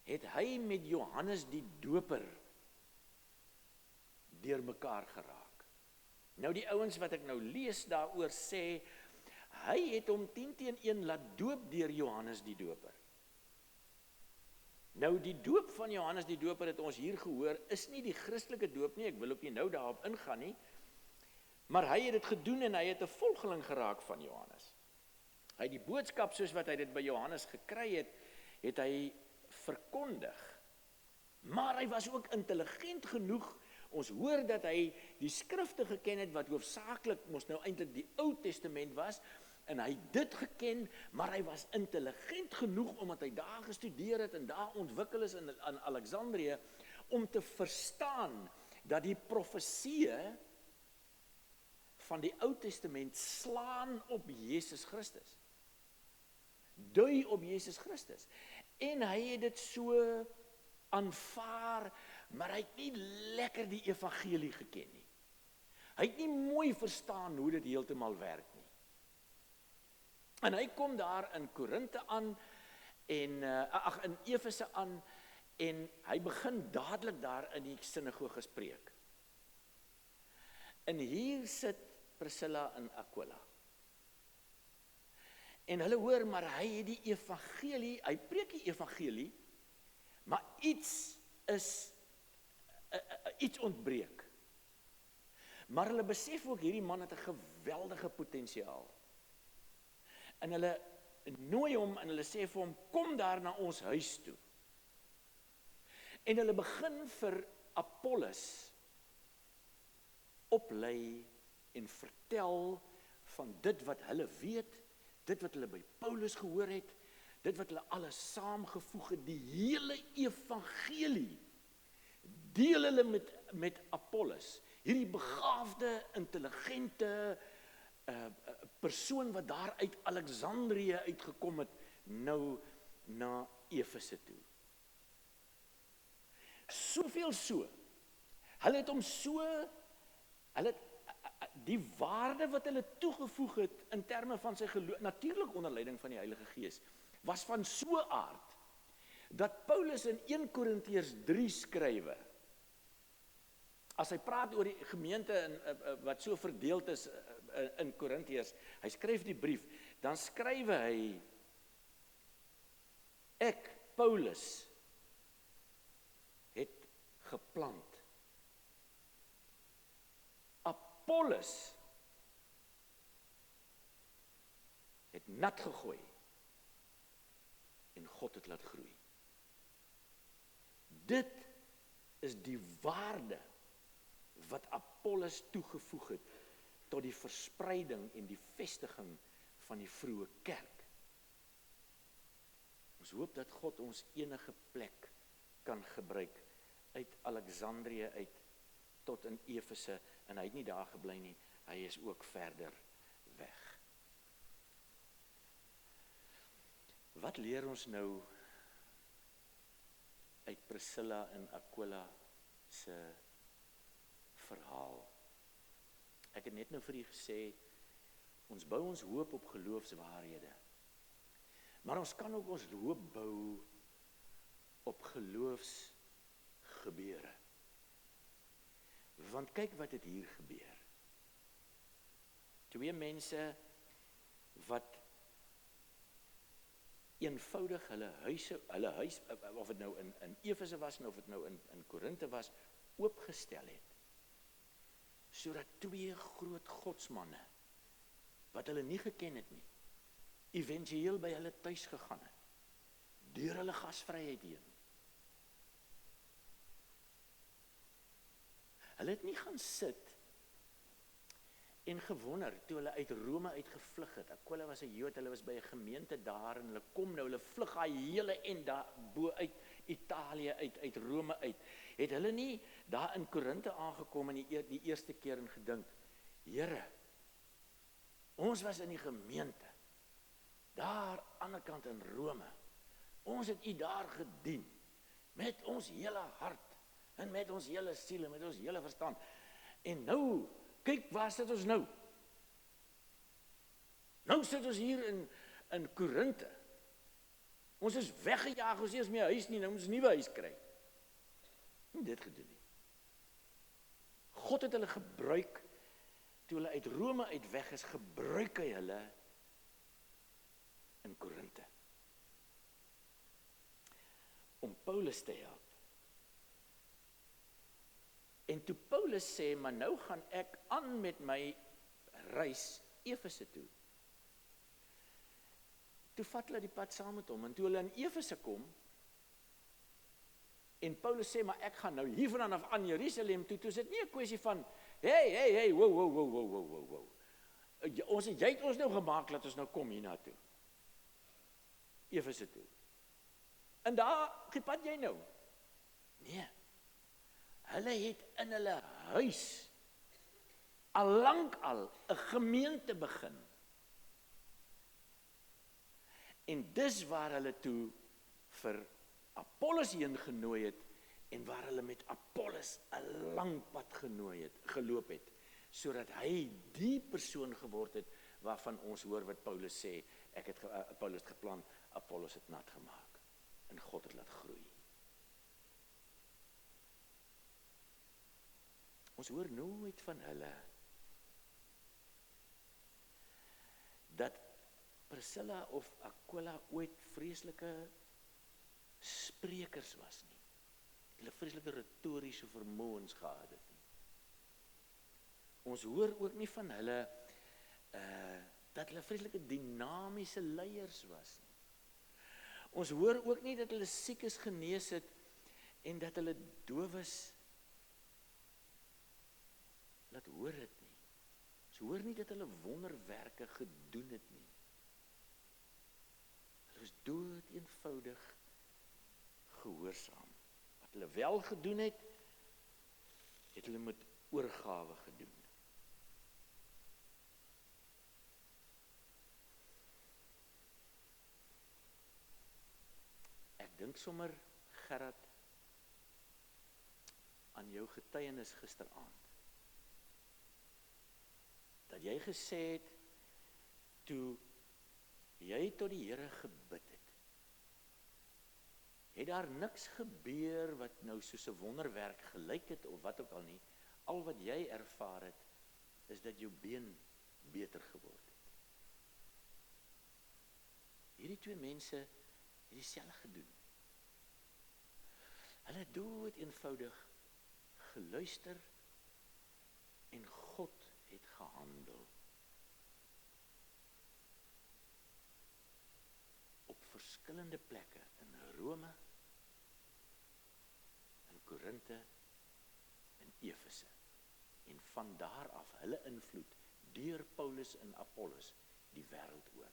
het hy met Johannes die Doper deur mekaar geraak. Nou die ouens wat ek nou lees daaroor sê, hy het hom 10-1 laat doop deur Johannes die Doper. Nou die doop van Johannes die Doper het ons hier gehoor, is nie die Christelike doop nie, ek wil ook nie nou daarop ingaan nie, maar hy het dit gedoen en hy het 'n volgeling geraak van Johannes. Hy het die boodskap soos wat hy dit by Johannes gekry het, het hy verkondig. Maar hy was ook intelligent genoeg. Ons hoor dat hy die skrifte geken het wat hoofsaaklik mos nou eintlik die Ou Testament was, en hy het dit geken, maar hy was intelligent genoeg omdat hy daar gestudeer het en daar ontwikkel is in Alexandrië, om te verstaan dat die profesieë van die Ou Testament slaan op Jesus Christus. Dui op Jesus Christus. En hy het dit so aanvaar, maar hy het nie lekker die evangelie geken nie. Hy het nie mooi verstaan hoe dit heeltemal werk nie. En hy kom daar in Korinthe aan, en in Efese aan, en hy begin dadelik daar in die sinagoge spreek. En hier sit Priscilla en Aquila. En hulle hoor, maar hy het die evangelie, hy preek die evangelie, maar iets ontbreek. Maar hulle besef ook, hierdie man het 'n geweldige potensiaal. En hulle nooi hom en hulle sê vir hom, kom daar na ons huis toe. En hulle begin vir Apollos oplei en vertel van dit wat hulle weet, dit wat hulle by Paulus gehoor het, dit wat hulle alles saamgevoeg het, die hele evangelie, deel hulle met Apollos, hierdie begaafde, intelligente persoon wat daar uit Alexandrië uitgekom het, nou na Efese toe. Soveel so, hulle het hom so, die waarde wat hulle toegevoeg het in terme van sy geloof, natuurlik onder leiding van die Heilige Gees, was van so aard, dat Paulus in 1 Korintiërs 3 skrywe, as hy praat oor die gemeente wat so verdeeld is in Korintiërs, hy skryf die brief, dan skryf hy, ek, Paulus, het geplant. Apollos het nat gegooi en God het laat groei. Dit is die waarde wat Apollos toegevoeg het tot die verspreiding en die vestiging van die vroeë kerk. Ons hoop dat God ons enige plek kan gebruik, uit Alexandrië uit tot in Efese, en hy het nie daar gebly nie, hy is ook verder weg. Wat leer ons nou uit Priscilla en Aquila se verhaal? Ek het net nou vir u gesê, ons bou ons hoop op geloofswaarhede. Maar ons kan ook ons hoop bou op geloofsgebeure. Want kyk wat het hier gebeur. Twee mense wat eenvoudig hulle huis, of het nou in Efese was, en of het nou in Korinthe was, oopgestel het. Sodat twee groot godsmanne, wat hulle nie geken het nie, éventueel by hulle tuis gegaan het, deur hulle gasvryheid heen. Hulle het nie gaan sit en gewonder, toe hulle uit Rome uitgevlug het. Aquila was 'n Jood, hulle was by 'n gemeente daar, en hulle kom nou, hulle vlug daai hele en daar bo uit Italië uit Rome uit. Het hulle nie daar in Korinthe aangekom in die eerste keer en gedink, Here, ons was in die gemeente, daar aan die kant in Rome. Ons het u daar gedien, met ons hele hart, en met ons hele siel, en met ons hele verstand. En nou, kyk, waar sit ons nou? Nou sit ons hier in Korinthe. Ons is weggejaag, ons is meer huis nie, nou moet ons 'n nuwe huis kry. Nie dit gedoen nie. God het hulle gebruik, toe hulle uit Rome uit weg is, gebruik hy hulle in Korinthe. Om Paulus te help. En toe Paulus sê, maar nou gaan ek aan met my reis Efese toe. Toe vat hulle die pad saam met hom, en toe hulle in Efese kom, en Paulus sê, maar ek gaan nou hiervandaan af aan Jerusalem toe, toe is dit nie 'n kwessie van, hey, wow. Jy het ons nou gemaak, laat ons nou kom hiernatoe. Efese toe. En daar, gepad jy nou? Nee. Hulle het in hulle huis al lank 'n gemeente begin. En dis waar hulle toe vir Apollos heen genooi het, en waar hulle met Apollos 'n lang pad geloop het, sodat hy die persoon geword het, waarvan ons hoor wat Paulus sê, Paulus het geplant, Apollos het nat gemaak, en God het laat groei. Ons hoor nooit van hulle dat Priscilla of Aquila ooit vreeslike sprekers was nie. Hulle vreeslike retoriese vermoëns gehad het nie. Ons hoor ook nie van hulle dat hulle vreeslike dinamiese leiers was nie. Ons hoor ook nie dat hulle siekes genees het en dat hulle dowes laat hoor het nie. Ons hoor nie dat hulle wonderwerke gedoen het nie. Hulle is dood eenvoudig gehoorsaam. Wat hulle wel gedoen het hulle met oorgawe gedoen. Ek dink sommer, Gerard, aan jou getuienis gisteraand. Dat jy gesê het, toe jy tot die Here gebid het daar niks gebeur wat nou soos 'n wonderwerk gelyk het, of wat ook al nie, al wat jy ervaar het, is dat jou been beter geword het. Hierdie twee mense het dieselfde gedoen. Hulle het dood eenvoudig geluister en God het gehandel. Op verskillende plekke in Rome, in Korinthe, in Efese. En van daar af hulle invloed deur Paulus en Apollos die wêreld oor.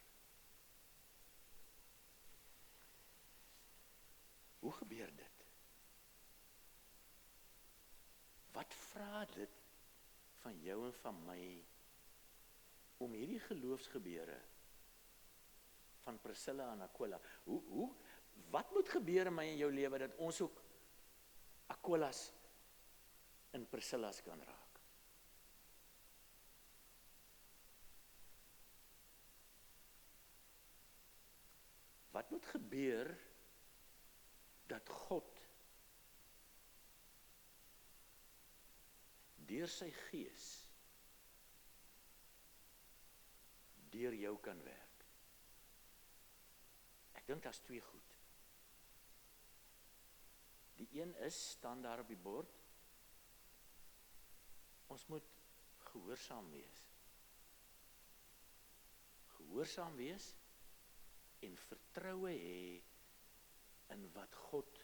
Hoe gebeur dit? Wat vra dit van jou en van my om hierdie geloofsgebeure van Priscilla en Aquila, wat moet gebeur in my en jou lewe dat ons ook Aquilas en Priscillas kan raak? Wat moet gebeur dat God deur sy gees deur jou kan werk? Ek dink daar's twee goed. Die een is, staan daar op die bord, ons moet gehoorsaam wees. Gehoorsaam wees en vertroue hê in wat God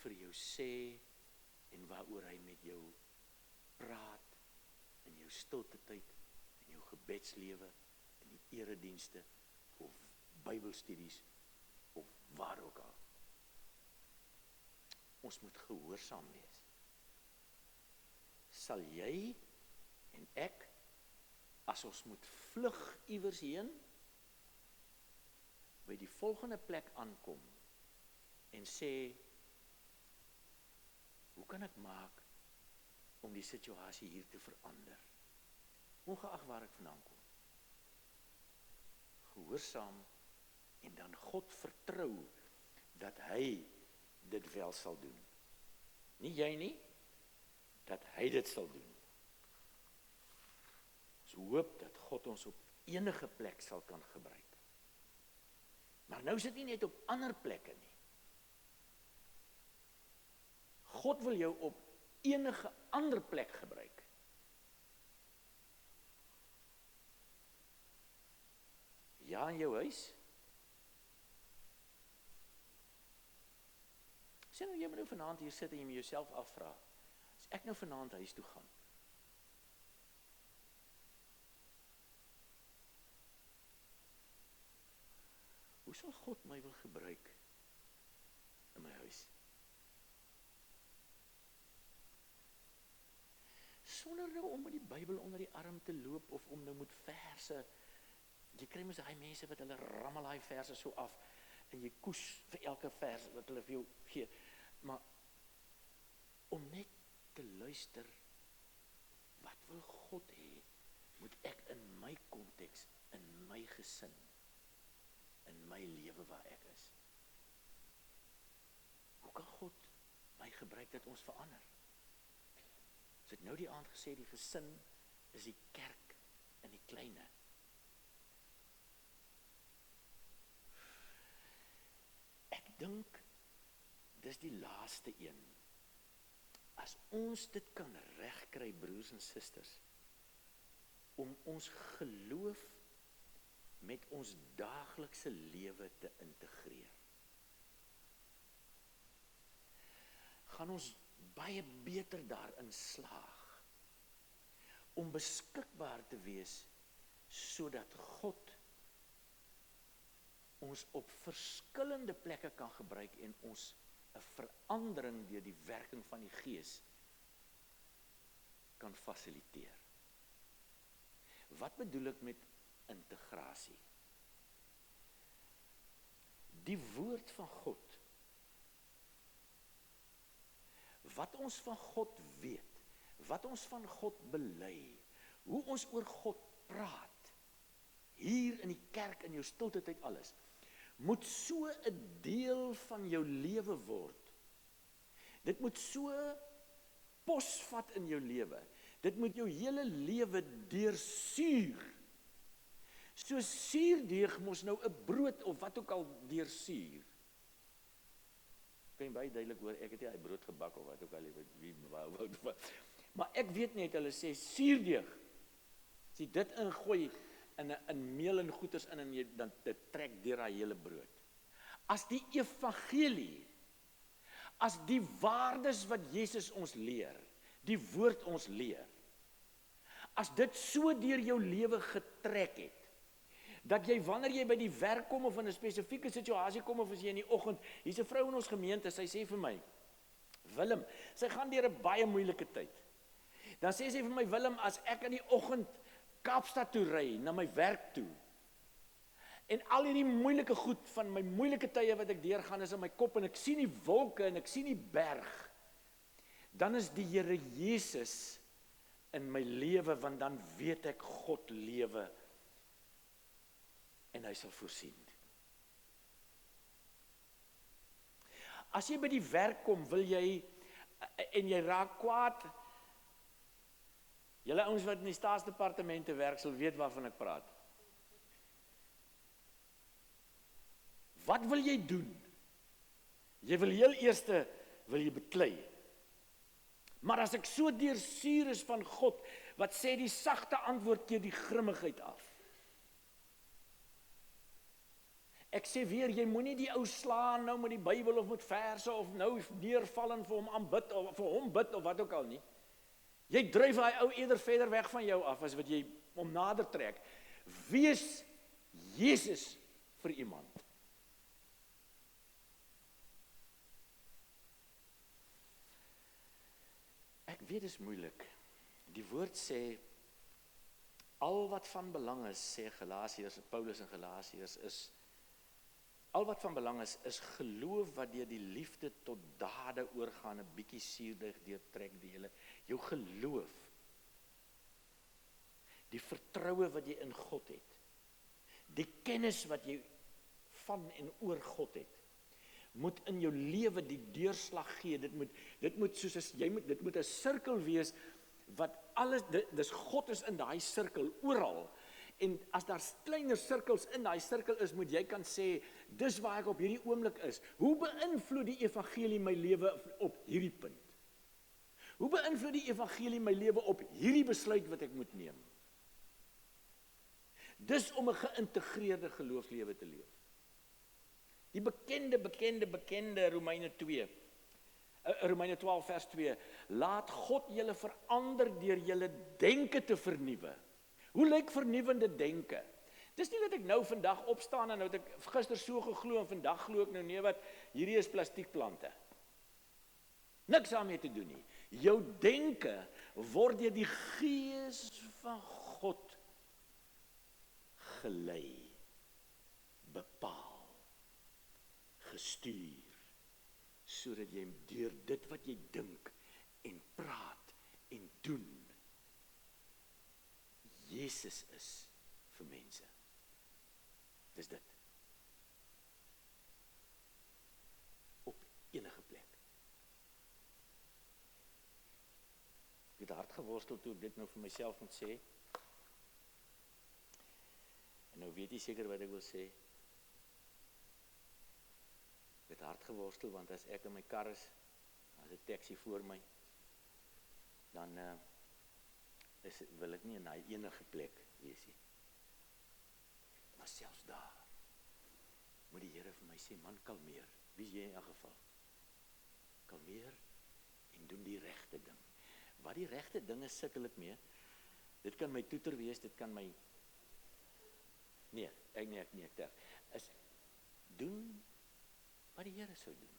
vir jou sê en waaroor hy met jou praat in jou stilte tyd, in jou gebedslewe, in die eredienste of Bybelstudies of waar ook al. Ons moet gehoorsaam wees. Sal jy en ek, as ons moet vlug iewers heen, by die volgende plek aankom en sê, hoe kan ek maak om die situasie hier te verander? Ongeag waar ek vandaan kom. Gehoorsaam en dan God vertrou dat hy dit wel sal doen. Nie jy nie, dat hy dit sal doen. Ons hoop dat God ons op enige plek sal kan gebruik. Maar nou is dit nie net op ander plekke nie. God wil jou op enige ander plek gebruik. Ja, in jou huis. Sê nou, jy moet nou vanaand hier sit en jy moet jouself afvra, as ek nou vanaand huis toe gaan, hoe sal God my wil gebruik in my huis? Sonder nou om met die Bybel onder die arm te loop of om nou met verse, jy kry mos daai mense wat hulle rammel daai verse so af en jy koes vir elke vers wat hulle vir jou gee, maar om net te luister, wat wil God hê, moet ek in my konteks, in my gesin, in my lewe waar ek is. Hoe kan God my gebruik dat ons verander? Ons het nou die aand gesê, die gesin is die kerk in die kleine. Ek dink, dis die laaste een. As ons dit kan regkry, broers en susters, om ons geloof met ons daaglikse lewe te integreer, gaan ons baie beter daarin slaag om beskikbaar te wees sodat God ons op verskillende plekke kan gebruik en ons 'n verandering deur die werking van die Gees kan fasiliteer. Wat bedoel ek met integrasie? Die woord van God, wat ons van God weet, wat ons van God bely, hoe ons oor God praat, hier in die kerk, in jou stilte tyd alles, moet so 'n deel van jou lewe word. Dit moet so posvat in jou lewe. Dit moet jou hele lewe deursuur. So suurdeeg mos nou 'n brood of wat ook al deursuur. Kan jy baie duidelik hoor, ek het nie hy brood gebak of wat ook al, maar ek weet net, hulle sê suurdeeg, as jy dit ingooi in meel en goeters in en jy, dan dit trek deur daai hele brood. As die evangelie, as die waardes wat Jesus ons leer, die woord ons leer, as dit so deur jou lewe getrek het, dat jy wanneer jy by die werk kom of in 'n spesifieke situasie kom of as jy in die oggend, hier's 'n vrou in ons gemeente, sy sê vir my, Willem, sy gaan deur 'n baie moeilike tyd. Dan sê sy vir my, Willem, as ek in die oggend Kaapstad toe ry, na my werk toe, en al hierdie moeilike goed van my moeilike tye wat ek deurgaan is in my kop en ek sien die wolke en ek sien die berg, dan is die Here Jesus in my lewe, want dan weet ek God lewe en hy sal voorsien. As jy by die werk kom, wil jy, en jy raak kwaad, julle ouens wat in die staatsdepartemente werk, sal weet waarvan ek praat. Wat wil jy doen? Jy wil heel eerste, wil jy beklei. Maar as ek so deursuur is van God, wat sê die sagte antwoord keer die grimmigheid af. Ek sê weer, jy moenie die ou slaan nou met die Bybel of met verse of nou neerval en vir hom aanbid of vir hom bid of wat ook al nie. Jy dryf hy ou eerder verder weg van jou af as wat jy hom nader trek. Wees Jesus vir iemand. Ek weet dit is moeilik. Die woord sê al wat van belang is, sê Galasiërs, Paulus in Galasiërs, is al wat van belang is geloof wat deur die liefde tot dade oorgaan, 'n bietjie suurdeeg deurtrek die hele jou geloof. Die vertroue wat jy in God het. Die kennis wat jy van en oor God het. Moet in jou lewe die deurslag gee. Dit moet soos as dit moet 'n sirkel wees wat alles dis God is in daai sirkel oral. En as daar kleiner sirkels in daai sirkel is, moet jy kan sê, dis waar ek op hierdie oomblik is. Hoe beïnvloed die evangelie my lewe op hierdie punt? Hoe beïnvloed die evangelie my lewe op hierdie besluit wat ek moet neem? Dis om 'n geïntegreerde geloofslewe te leef. Die bekende Romeine 2, Romeine 12 vers 2, laat God julle verander deur julle denke te vernuwe. Hoe lyk vernuwende denke? Dis nie dat ek nou vandag opstaan en nou het ek gister so geglo en vandag glo ek nou nee wat, hierdie is plastiekplante. Niks daarmee te doen nie. Jou denke word deur die Gees van God gelei, bepaal, gestuur, sodat jy deur dit wat jy dink en praat en doen, Jesus is vir mense. Dis dit. Op enige plek. Ek het hard geworstel toe ek dit nou vir myself moet sê. En nou weet jy seker wat ek wil sê. Ek het hard geworstel, want as ek in my kar is, as 'n taxi voor my, dan wil ek nie in daai enige plek wees nie. Maar selfs daar, moet die Here vir my sê, man, kalmeer. Wie is jy in elk geval? Kalmeer en doen die regte ding. Wat die regte ding is, sukkel ek mee. Dit kan my toeter wees, dit kan my... Nee, ek terg. Doen wat die Here sou doen.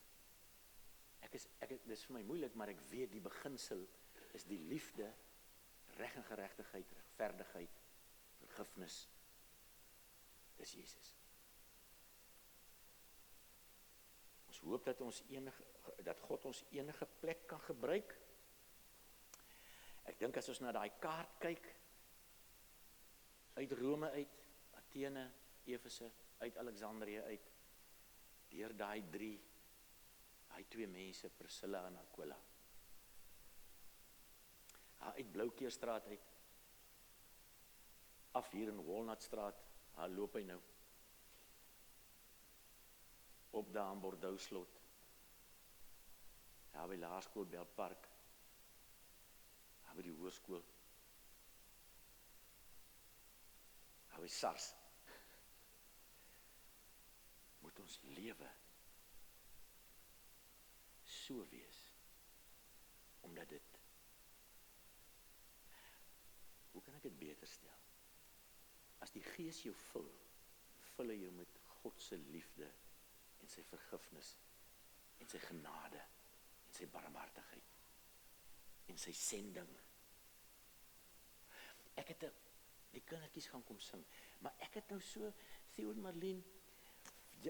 Dit is vir my moeilik, maar ek weet die beginsel is die liefde, reg en geregtigheid, regverdigheid, vergifnis. Dis Jesus. Ons hoop dat God ons enige plek kan gebruik. Ek dink as ons na daai kaart kyk, uit Rome uit, Athene, Efese, uit Alexandrië uit, deur daai twee mense, Priscilla en Aquila. uit Bloukeerstraat uit, af hier in Walnutstraat, daar loop hy nou, op daar in Bordeauxslot, daar by Laerskool Belpark, daar by die hoërskool, daar by SARS, moet ons lewe so wees, omdat dit, hoe kan ek dit beter stel? As die Gees jou vul hy jou met God se liefde en sy vergifnis en sy genade en sy barmhartigheid en sy sending. Ek het die kindertjies gaan kom sing, maar ek het nou so, Theo en Marlene,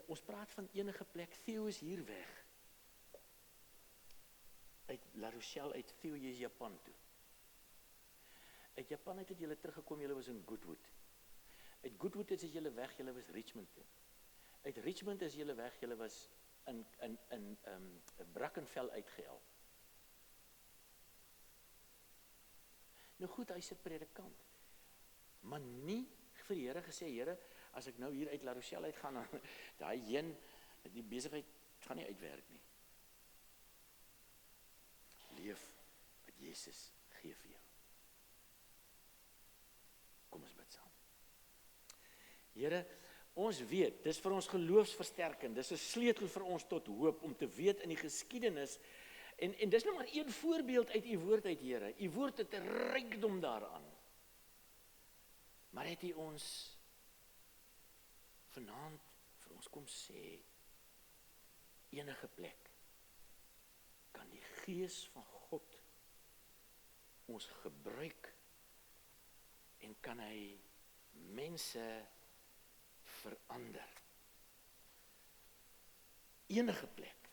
ons praat van enige plek, Theo is hier weg. Uit La Rochelle, uit Theo, jy is Japan toe. Uit Japan het julle teruggekom, julle was in Goodwood. Uit Goodwood is julle weg, julle was Richmond toe. Uit Richmond is julle weg, julle was in Brackenfell uitgehelp. Nou goed, hy is 'n predikant. Maar nie vir die Here gesê, Here, as ek nou hier uit La Rochelle uitgaan, dan daai heen, die besigheid gaan nie uitwerk nie. Leef wat Jesus gee vir jou. Kom ons bid saam. Here, ons weet, dis vir ons geloofsversterking, dis 'n sleutel vir ons tot hoop, om te weet in die geskiedenis, en dis nou maar een voorbeeld uit u woord uit, Here. U woord het 'n rykdom daaraan. Maar het u ons vanaand vir ons kom sê, enige plek kan die Gees van God ons gebruik en kan hy mense verander. Enige plek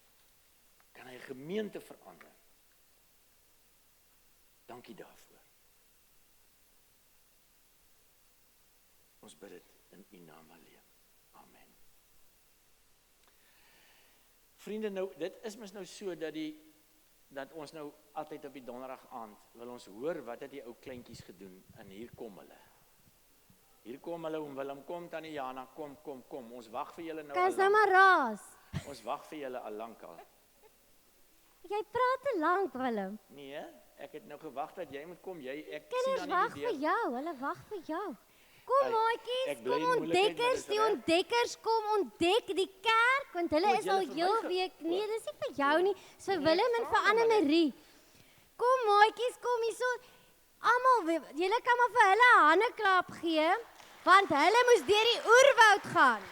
kan hy 'n gemeente verander. Dankie daarvoor. Ons bid dit in u naam alleen. Amen. Vriende, nou, dit is mos nou so dat ons nou altyd op die donderdag aand wil ons hoor wat het die ou kleintjies gedoen, en hier kom hulle. Hier kom hulle, Willem, kom Tannie Jana, kom, ons wag vir julle nou Kan al jy nou lank. maar raas? Ons wag vir julle al lank al. Jy praat te lank, Willem. Nee, ek het nou gewag dat jy moet kom, ek Kinders sien wag aan die vir deur. jou, hulle wag vir jou. Kom Ai, maatjies, ek bly in kom die moeilikheid, maar ontdekkers, dis die reg. ontdekkers kom ontdek die kerk, want hulle O, is julle al vir heel my week, ge- nee, dis nie vir jou nie, dis vir Nee, Willem ek en vra vir nou maar net. Anne-Marie. Kom maatjies, kom hierso. Almal, julle kan maar vir hulle 'n handeklap gee, want hulle moes deur die oerwoud gaan.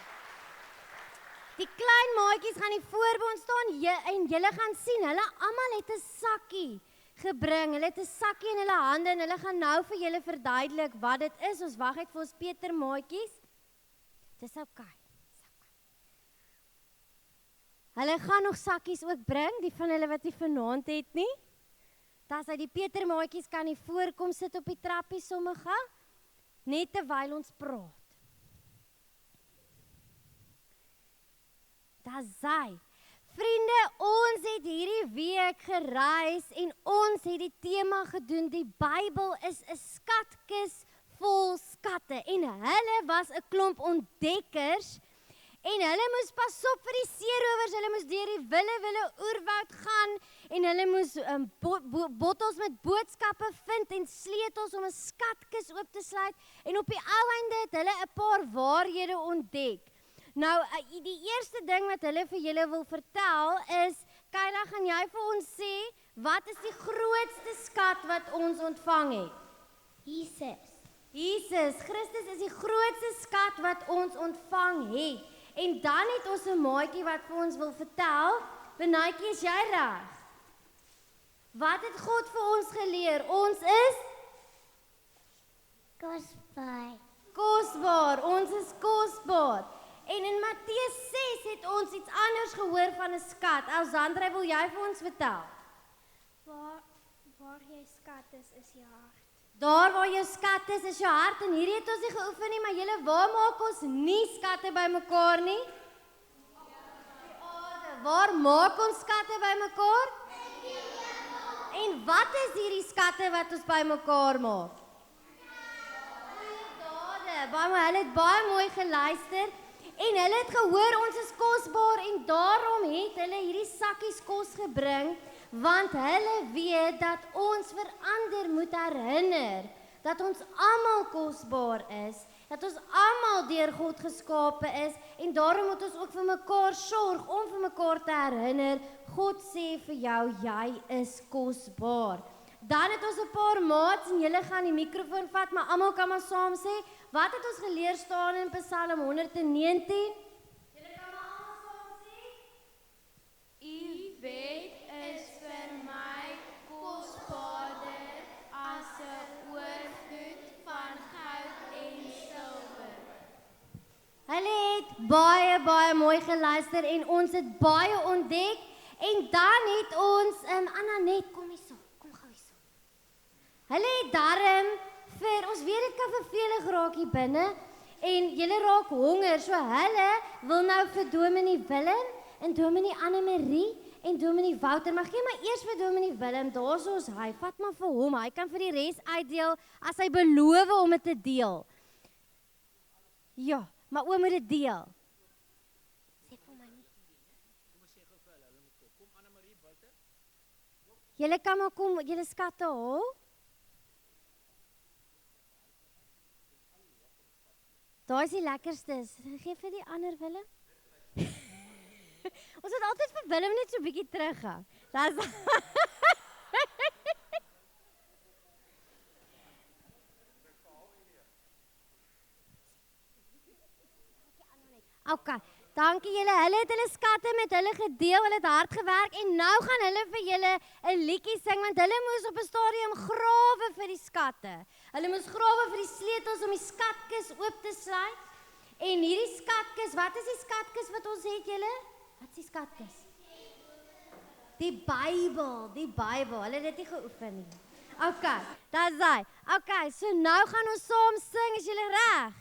Die klein maatjies gaan hier voor by ons staan en julle gaan sien, hulle almal het 'n sakkie gebring. Hulle het 'n sakkie in hulle hande en hulle gaan nou vir julle verduidelik wat dit is. Ons wag net vir ons Peter maatjies. Dis okay. Hulle gaan nog sakkies ook bring, die van hulle wat nie vanaand het nie. Dat sy die Peter maatjies kan hier voorkom sit op die trappie sommige, net terwyl ons praat. Daar sy. Vriende, ons het hierdie week gereis en ons het die tema gedoen, die Bybel is 'n skatkis vol skatte en hulle was 'n klomp ontdekkers en hulle moes pas op vir die seerowers, hulle moes deur die wille oerwoud gaan en hulle moes bottels met boodskappe vind en sleutels om 'n skatkis oop te sluit en op die ou einde het hulle 'n paar waarhede ontdek. Nou, die eerste ding wat hulle vir julle wil vertel is, Kyla, gaan jy vir ons sê, wat is die grootste skat wat ons ontvang het? Jesus, Christus is die grootste skat wat ons ontvang het. En dan het ons 'n maatjie wat vir ons wil vertel, Benaitjie, is jy reg? Wat het God vir ons geleer? Ons is kosbaar, ons is kosbaar. En in Matteus 6 het ons iets anders gehoor van 'n skat. Alsandra, wil jy vir ons vertel? Waar jy skat is jou hart. Daar waar jou skat is jou hart en hierdie het ons nie geoefen nie, maar julle, waar maak ons nie skatte bymekaar nie? Die aarde. Waar maak ons skatte bymekaar? En wat is hierdie skatte wat ons bymekaar maak? Goeie dade. Hulle het baie mooi geluister en hulle het gehoor ons is kosbaar en daarom het hulle hierdie sakkies kos gebring want hulle weet dat ons verander moet herinner dat ons almal kosbaar is, dat ons almal deur God geskape is en daarom moet ons ook vir mekaar sorg om vir mekaar te herinner, God sê vir jou, jy is kosbaar. Dan het ons 'n paar maats en julle gaan die mikrofoon vat, maar almal kan maar saam sê, wat het ons geleer staan in Psalm 119? Julle kan maar almal saam sê. U wet is vir my kosbaarder as 'n oorvloed van goud en silwer. Hulle het baie mooi geluister en ons het baie ontdek en dan het ons Anna-Net, kom hierso, kom gou hierso. Hulle het darm vir ons weet dit kan vervelig raak hier binne en julle raak honger, so hulle wil nou vir Dominee Willem en Dominee Anne-Marie en Dominee Wouter, maar gee maar eers vir Dominee Willem, daarso is hy, vat maar vir hom, hy kan vir die res uitdeel as hy beloof om dit te deel. Ja, maar oom moet dit deel. Sê vir my nie. Julle kan maar kom, julle skatte haal. Daai is die lekkerstes. Geef vir die ander Willem. Ons het altyd vir Willem net so 'n bietjie terughou. Dis Okay, dankie julle. Hulle het hulle skatte met hulle gedeel, hulle het hard gewerk en nou gaan hulle vir julle 'n liedjie sing want hulle moes op 'n stadium grawe vir die skatte. Hulle moes grawe vir die sleutels om die skatkis oop te sluit. En hierdie skatkis, wat is die skatkis wat ons het julle? Wat is die skatkis? Die Bybel, die Bybel. Hulle het dit nie geoefen nie. Okay, dis hy. Okay, so nou gaan ons saam sing, is julle reg?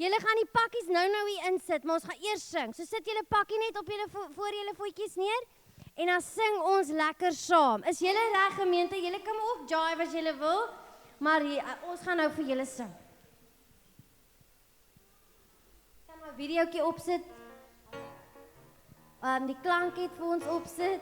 Julle gaan die pakkies nou hier insit, maar ons gaan eers sing. So sit julle pakkie net op julle voor julle voetjies neer en dan sing ons lekker saam. Is julle reg gemeente? Julle kan maar ook jive as julle wil, maar ons gaan nou vir julle sing. Kan maar 'n videoetjie opsit. Die klank het vir ons opsit.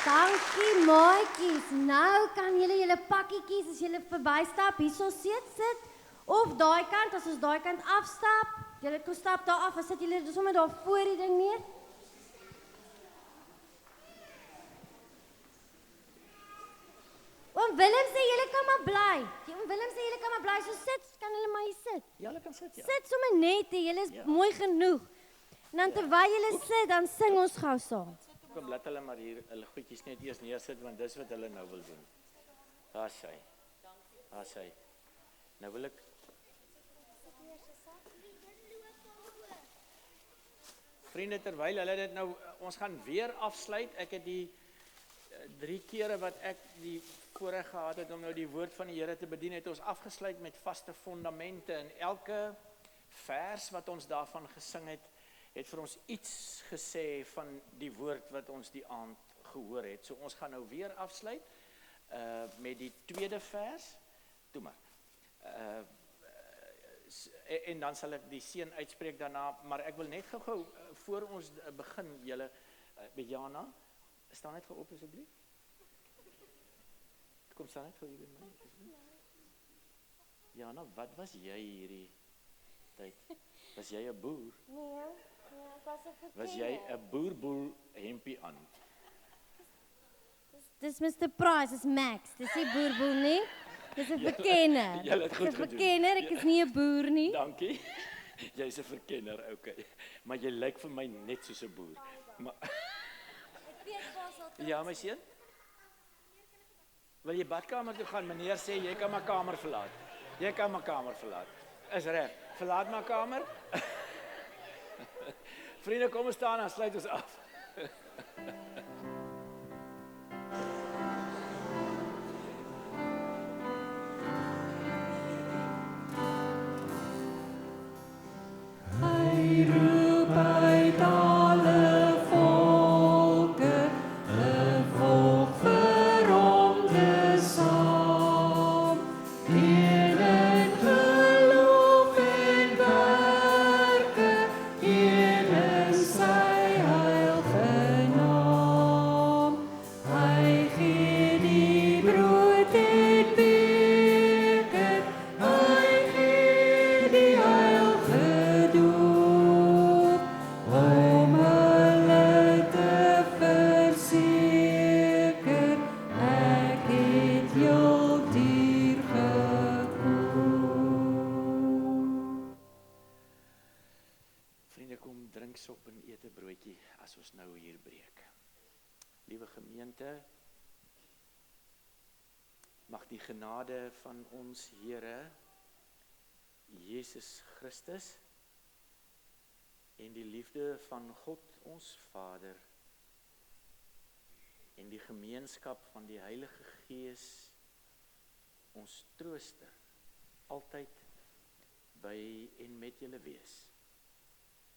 Dankie maatjies. Nou kan julle julle pakkietjies as julle verbystap hierso sit of daai kant as ons daai kant afstap. Julle kom stap daar af, as sit julle sommer daar voor die ding neer. Oom Willem sê julle kan maar bly. Die oom Willem sê julle kan maar bly. So sit, kan hulle maar hier sit. Ja, hulle kan sit, ja. Sit sommer net, julle is Ja. mooi genoeg. En dan terwyl julle sit, dan sing ons gou saam. Kom, laat hulle maar hier hulle goedjies net eers neersit, want dis wat hulle nou wil doen. Daar sy. Daar sy. Nou wil ek Vriende, terwyl hulle dit nou, ons gaan weer afsluit. Ek het die 3 kere wat ek die voorreg gehad het om nou die woord van die Here te bedien, het ons afgesluit met vaste fondamente, en elke vers wat ons daarvan gesing het vir ons iets gesê van die woord wat ons die aand gehoor het. So ons gaan nou weer afsluit met die tweede vers. Toe maar. En dan sal ek die seën uitspreek daarna, maar ek wil net gou voor ons begin, julle Bejana, staan net gou op asseblief. Kom staan net gou hier by my. Jana, wat was jy hierdie tyd? Was jy 'n boer? Nee, ek was 'n verkenner. Was jy 'n boerboel hempie aan? Dis Mr. Price, dis Max. Dis nie boerboel nie. Dis 'n verkenner. Julle het goed Dis 'n gedoen. verkenner, ek is nie 'n boer nie. Dankie. Jy's 'n verkenner, okay. Maar jy lyk vir my net soos 'n boer. Maar Ek weet pas al. ja, my seun. Wil jy badkamer toe gaan? Meneer sê jy kan my kamer verlaat. Jy kan my kamer verlaat. Is reg. Verlaat my kamer. Vriende, kom ons staan en sluit ons af. Sop en eet 'n broodjie as ons nou hier breek. Liewe gemeente, mag die genade van ons Here Jesus Christus en die liefde van God ons Vader en die gemeenskap van die Heilige Gees ons trooster altyd by en met julle wees.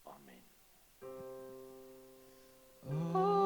Amen. Oh.